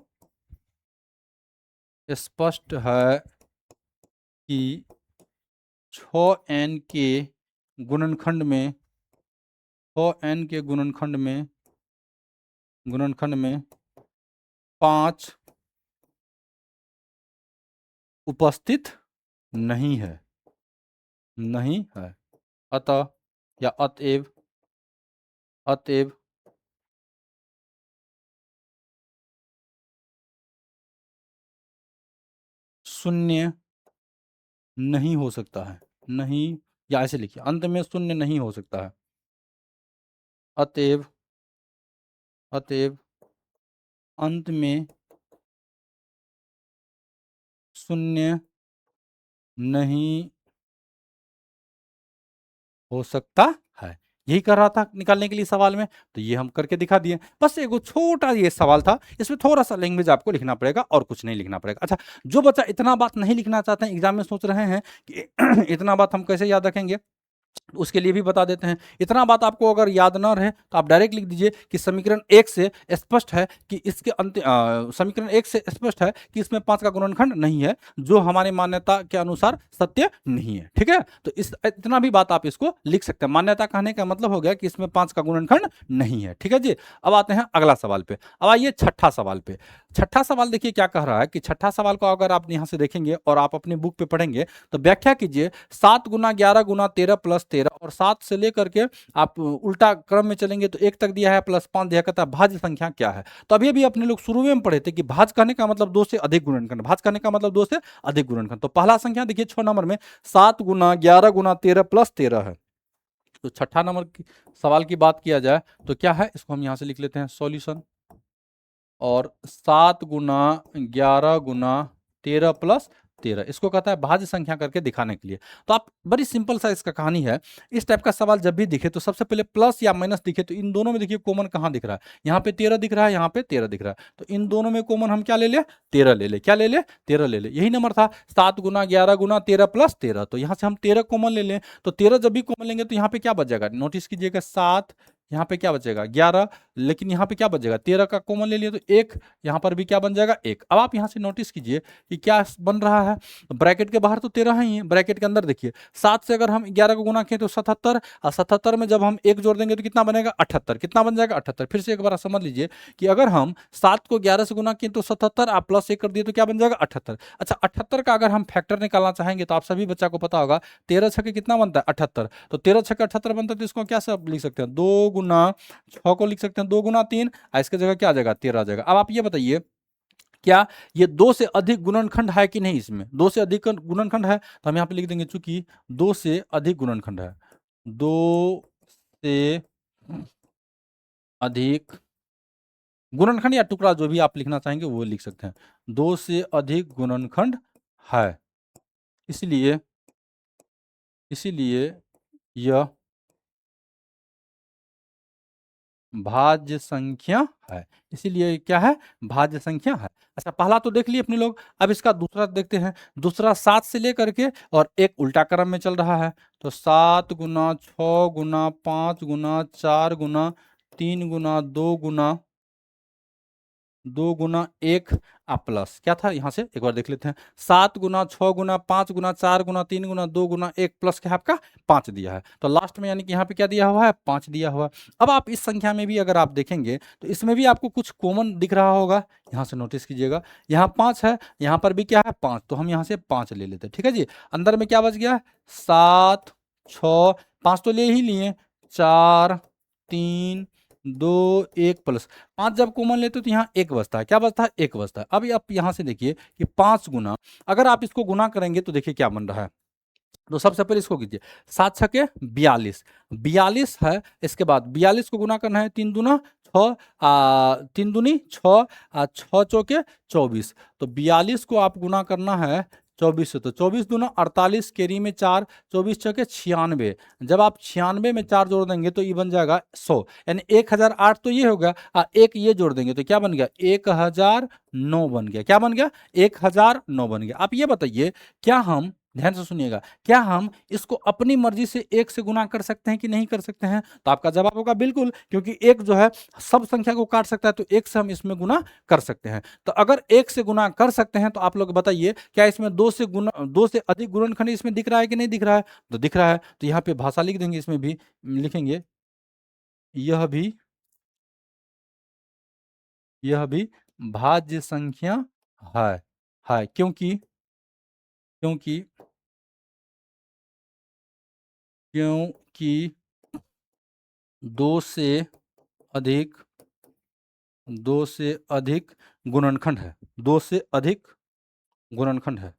6n के गुणनखंड में 6n के गुणनखंड में 5 उपस्थित नहीं है। नहीं है। अतः या अतएव शून्य नहीं हो सकता है, नहीं, या ऐसे लिखिए, अंत में शून्य नहीं हो सकता है। अतएव अतएव अंत में शून्य नहीं हो सकता है। यही कर रहा था निकालने के लिए सवाल में, तो ये हम करके दिखा दिए। बस एक छोटा ये सवाल था, इसमें थोड़ा सा लैंग्वेज आपको लिखना पड़ेगा और कुछ नहीं लिखना पड़ेगा। अच्छा, जो बच्चा इतना बात नहीं लिखना चाहते हैं, एग्जाम में सोच रहे हैं कि इतना बात हम कैसे याद रखेंगे, उसके लिए भी बता देते हैं। इतना बात आपको अगर याद ना रहे तो आप डायरेक्ट लिख दीजिए कि समीकरण एक से स्पष्ट है कि इसके समीकरण एक से स्पष्ट है कि इसमें 5 का गुणनखंड नहीं है, जो हमारी मान्यता के अनुसार सत्य नहीं है। ठीक है, तो इस इतना भी बात आप इसको लिख सकते हैं। मान्यता कहने का मतलब हो गया कि इसमें 5 का गुणनखंड नहीं है। ठीक है जी, अब आते हैं अगला सवाल पे। अब आइए छठा सवाल पे। छठा सवाल देखिए क्या कह रहा है कि छठा सवाल को अगर आप यहां से देखेंगे और आप अपनी बुक पे पढ़ेंगे तो व्याख्या कीजिए 7 गुना 11 गुना 13 प्लस 13, और 7 से लेकर के आप उल्टा क्रम में चलेंगे तो 1 तक दिया है, प्लस 5 दिया, कहता है भाज्य संख्या क्या है। तो अभी अभी अपने लोग शुरू में पढ़े थे कि भाज्य कहने का मतलब 2 से अधिक गुणनखंड, भाज्य कहने का मतलब 2 से अधिक गुणनखंड। तो पहला संख्या देखिए 6 नंबर में 7 गुना 11 गुना 13 प्लस 13 है। तो छठा नंबर की सवाल की बात किया जाए तो क्या है, इसको हम यहां से लिख लेते हैं सॉल्यूशन। और 7 गुना 11 गुना 13 प्लस 13, इसको कहता है भाज्य संख्या करके दिखाने के लिए। तो आप बड़ी सिंपल सा इसका कहानी है। इस टाइप का सवाल जब भी दिखे तो सबसे पहले प्लस या माइनस दिखे तो इन दोनों में देखिए कॉमन कहाँ दिख रहा है, यहाँ पे 13 दिख रहा है, यहाँ पे 13 दिख रहा है, तो इन दोनों में कॉमन हम क्या ले ले, 13 ले ले। क्या ले ले, 13 ले ले। यही नंबर था 7 गुना 11 गुना 13 प्लस 13, तो यहाँ से हम 13 कॉमन ले लें। तो 13 जब भी कॉमन लेंगे तो यहाँ पे क्या बच जाएगा, नोटिस कीजिएगा 7, यहाँ पे क्या बचेगा 11, लेकिन यहाँ पे क्या बचेगा 13 का कॉमन ले लिया तो 1, यहाँ पर भी क्या बन जाएगा 1। अब आप यहाँ से नोटिस कीजिए कि क्या बन रहा है, ब्रैकेट के बाहर तो 13 है ही, ब्रैकेट के अंदर देखिए 7 से अगर हम 11 को गुना किए तो 77, और 77 में जब हम 1 जोड़ देंगे तो कितना बनेगा 78, कितना बन जाएगा 78। फिर से एक बार समझ लीजिए कि अगर हम 7 को 11 से गुना किए तो 77, आप प्लस 1 कर दिए तो क्या बन जाएगा 78। अच्छा, 78 का अगर हम फैक्टर निकालना चाहेंगे तो आप सभी बच्चा को पता होगा 13 छके कितना बनता है 78, तो 13 छके 78 बनता है, तो इसको क्या सब लिख सकते हैं 2 गुना 6 को लिख सकते हैं 2 गुना 3, इसके जगह क्या आ जाएगा 13 आ जाएगा। अब आप ये बताइए क्या ये 2 से अधिक गुणनखंड है कि नहीं, इसमें 2 से अधिक गुणनखंड है तो हम यहाँ पे लिख देंगे चूंकि 2 से अधिक गुणनखंड है, 2 से अधिक गुणनखंड या टुकड़ा जो भी आप लिखना चाहेंगे वो लिख सकते हैं, 2 से अधिक गुणनखंड है, इसलिए इसलिए यह भाज्य संख्या है, इसीलिए क्या है भाज्य संख्या है। अच्छा, पहला तो देख लिए अपने लोग, अब इसका दूसरा देखते हैं। दूसरा 7 से लेकर के और एक उल्टा क्रम में चल रहा है, तो 7 गुना 6 गुना 5 गुना 4 गुना 3 गुना 2 गुना 1 प्लस क्या था, यहां से एक बार देख लेते हैं, 7 गुना 6 गुना 5 गुना 4 गुना 3 गुना 2 गुना 1 प्लस क्या है आपका 5 दिया है, तो लास्ट में यानी कि यहाँ पे क्या दिया हुआ है 5 दिया हुआ। अब आप इस संख्या में भी अगर आप देखेंगे तो इसमें भी आपको कुछ कॉमन दिख रहा होगा, यहाँ से नोटिस कीजिएगा, यहाँ 5 है, यहाँ पर भी क्या है 5, तो हम यहाँ से 5 ले लेते हैं। ठीक है जी, अंदर में क्या बच गया 7 6, 5 तो ले ही लिए, 4 3 2 1 प्लस 5 जब कॉमन लेते हो तो यहाँ 1 बचता है, क्या बचता है 1 बचता है। अब आप यहाँ से देखिए कि 5 गुना, अगर आप इसको गुना करेंगे तो देखिए क्या बन रहा है, तो सबसे पहले इसको कीजिए 7 छके 42, 42 है, इसके बाद 42 को गुना करना है 3 दूना 6, 3 दूनी 6, 6 चौके 24, तो 42 को आप गुना करना है 24 से, तो 24 दूना 48, केरी में 4, 24 चौके 96, जब आप 96 में 4 जोड़ देंगे तो ये बन जाएगा 100, यानी 1008 तो ये हो गया, एक ये जोड़ देंगे तो क्या बन गया 1009 बन गया, क्या बन गया 1009 बन गया। आप ये बताइए क्या हम, ध्यान से सुनिएगा, क्या हम इसको अपनी मर्जी से 1 से गुना कर सकते हैं कि नहीं कर सकते हैं, तो आपका जवाब होगा बिल्कुल, क्योंकि 1 जो है सब संख्या को काट सकता है, तो 1 से हम इसमें गुना कर सकते हैं। तो अगर 1 से गुना कर सकते हैं तो आप लोग बताइए क्या इसमें 2 से अधिक गुणनखंड इसमें दिख रहा है कि नहीं दिख रहा है, तो दिख रहा है, तो यहाँ पे भाषा लिख देंगे, इसमें भी लिखेंगे यह भी यह भी भाज्य संख्या है क्योंकि क्योंकि क्योंकि 2 से अधिक 2 से अधिक गुणनखंड है, 2 से अधिक गुणनखंड है।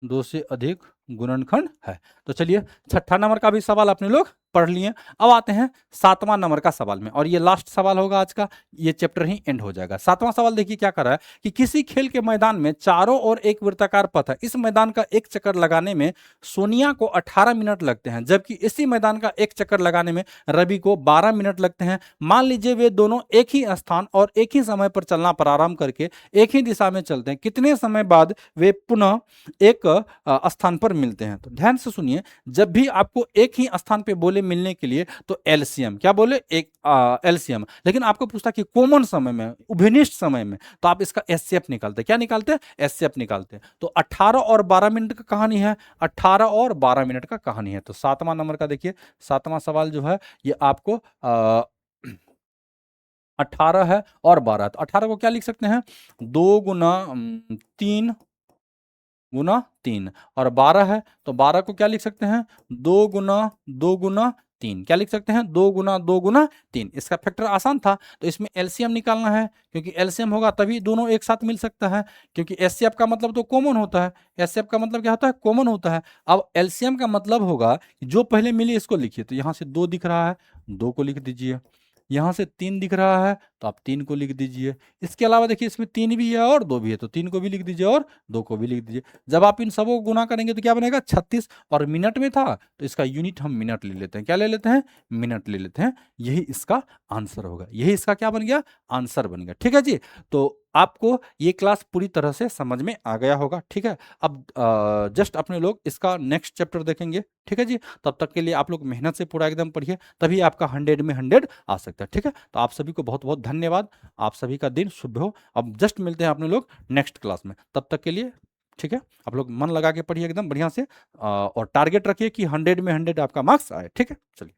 दो से अधिक गुणनखंड है। तो चलिए, छठा नंबर का भी सवाल अपने लोग पढ़ लिए। अब आते हैं सातवां नंबर का सवाल में, और ये लास्ट सवाल होगा आज का, ये चैप्टर ही एंड हो जाएगा। सातवां सवाल देखिए क्या कर रहा है कि किसी खेल के मैदान में चारों ओर एक वृत्ताकार पथ है, इस मैदान का एक चक्कर लगाने में सोनिया को 18 मिनट लगते हैं, जबकि इसी मैदान का एक चक्कर लगाने में रवि को 12 मिनट लगते हैं। मान लीजिए वे दोनों एक ही स्थान और एक ही समय पर चलना प्रारंभ करके एक ही दिशा में चलते हैं, कितने समय बाद वे पुनः एक स्थान पर मिलते हैं। तो ध्यान से सुनिए, जब भी आपको एक ही स्थान पे बोले मिलने के लिए तो एलसीएम क्या बोले, एक एलसीएम। लेकिन आपको पूछता कि कॉमन समय में, उभयनिष्ठ समय में, तो आप इसका एचसीएफ निकालते हैं। क्या निकालते हैं? एचसीएफ निकालते हैं। तो 18 और 12 मिनट का कहानी है, 18 और 12 मिनट का कहानी है। तो सातवां नंबर का देखिए, सातवां सवाल जो है ये आपको 18 है और 12। तो 18 को क्या लिख सकते हैं, 2 गुना 3 गुना 3, और 12 है तो 12 को क्या लिख सकते हैं, 2 गुना 2 गुना 3। क्या लिख सकते हैं, 2 गुना 2 गुना 3। इसका फैक्टर आसान था, तो इसमें एलसीएम निकालना है, क्योंकि एलसीएम होगा तभी दोनों एक साथ मिल सकता है, क्योंकि एचसीएफ का मतलब तो कॉमन होता है। एचसीएफ का मतलब क्या होता है, कॉमन होता है। अब एलसीएम का मतलब होगा कि जो पहले मिली इसको लिखिए, तो यहां से 2 दिख रहा है, 2 को लिख दीजिए। यहाँ से 3 दिख रहा है तो आप 3 को लिख दीजिए। इसके अलावा देखिए इसमें 3 भी है और 2 भी है, तो 3 को भी लिख दीजिए और 2 को भी लिख दीजिए। जब आप इन सबको गुना करेंगे तो क्या बनेगा, 36। और मिनट में था तो इसका यूनिट हम मिनट ले लेते हैं। क्या ले लेते हैं, मिनट ले लेते हैं। यही इसका आंसर होगा, यही इसका क्या बन गया, आंसर बन गया। ठीक है जी, तो आपको ये क्लास पूरी तरह से समझ में आ गया होगा। ठीक है, अब जस्ट अपने लोग इसका नेक्स्ट चैप्टर देखेंगे। ठीक है जी, तब तक के लिए आप लोग मेहनत से पूरा एकदम पढ़िए, तभी आपका 100 में 100 आ सकता है। ठीक है, तो आप सभी को बहुत बहुत धन्यवाद। आप सभी का दिन शुभ हो। अब जस्ट मिलते हैं अपने लोग नेक्स्ट क्लास में, तब तक के लिए ठीक है, आप लोग मन लगा के पढ़िए एकदम बढ़िया से, और टारगेट रखिए कि 100 में 100 आपका मार्क्स आए। ठीक है, चलिए।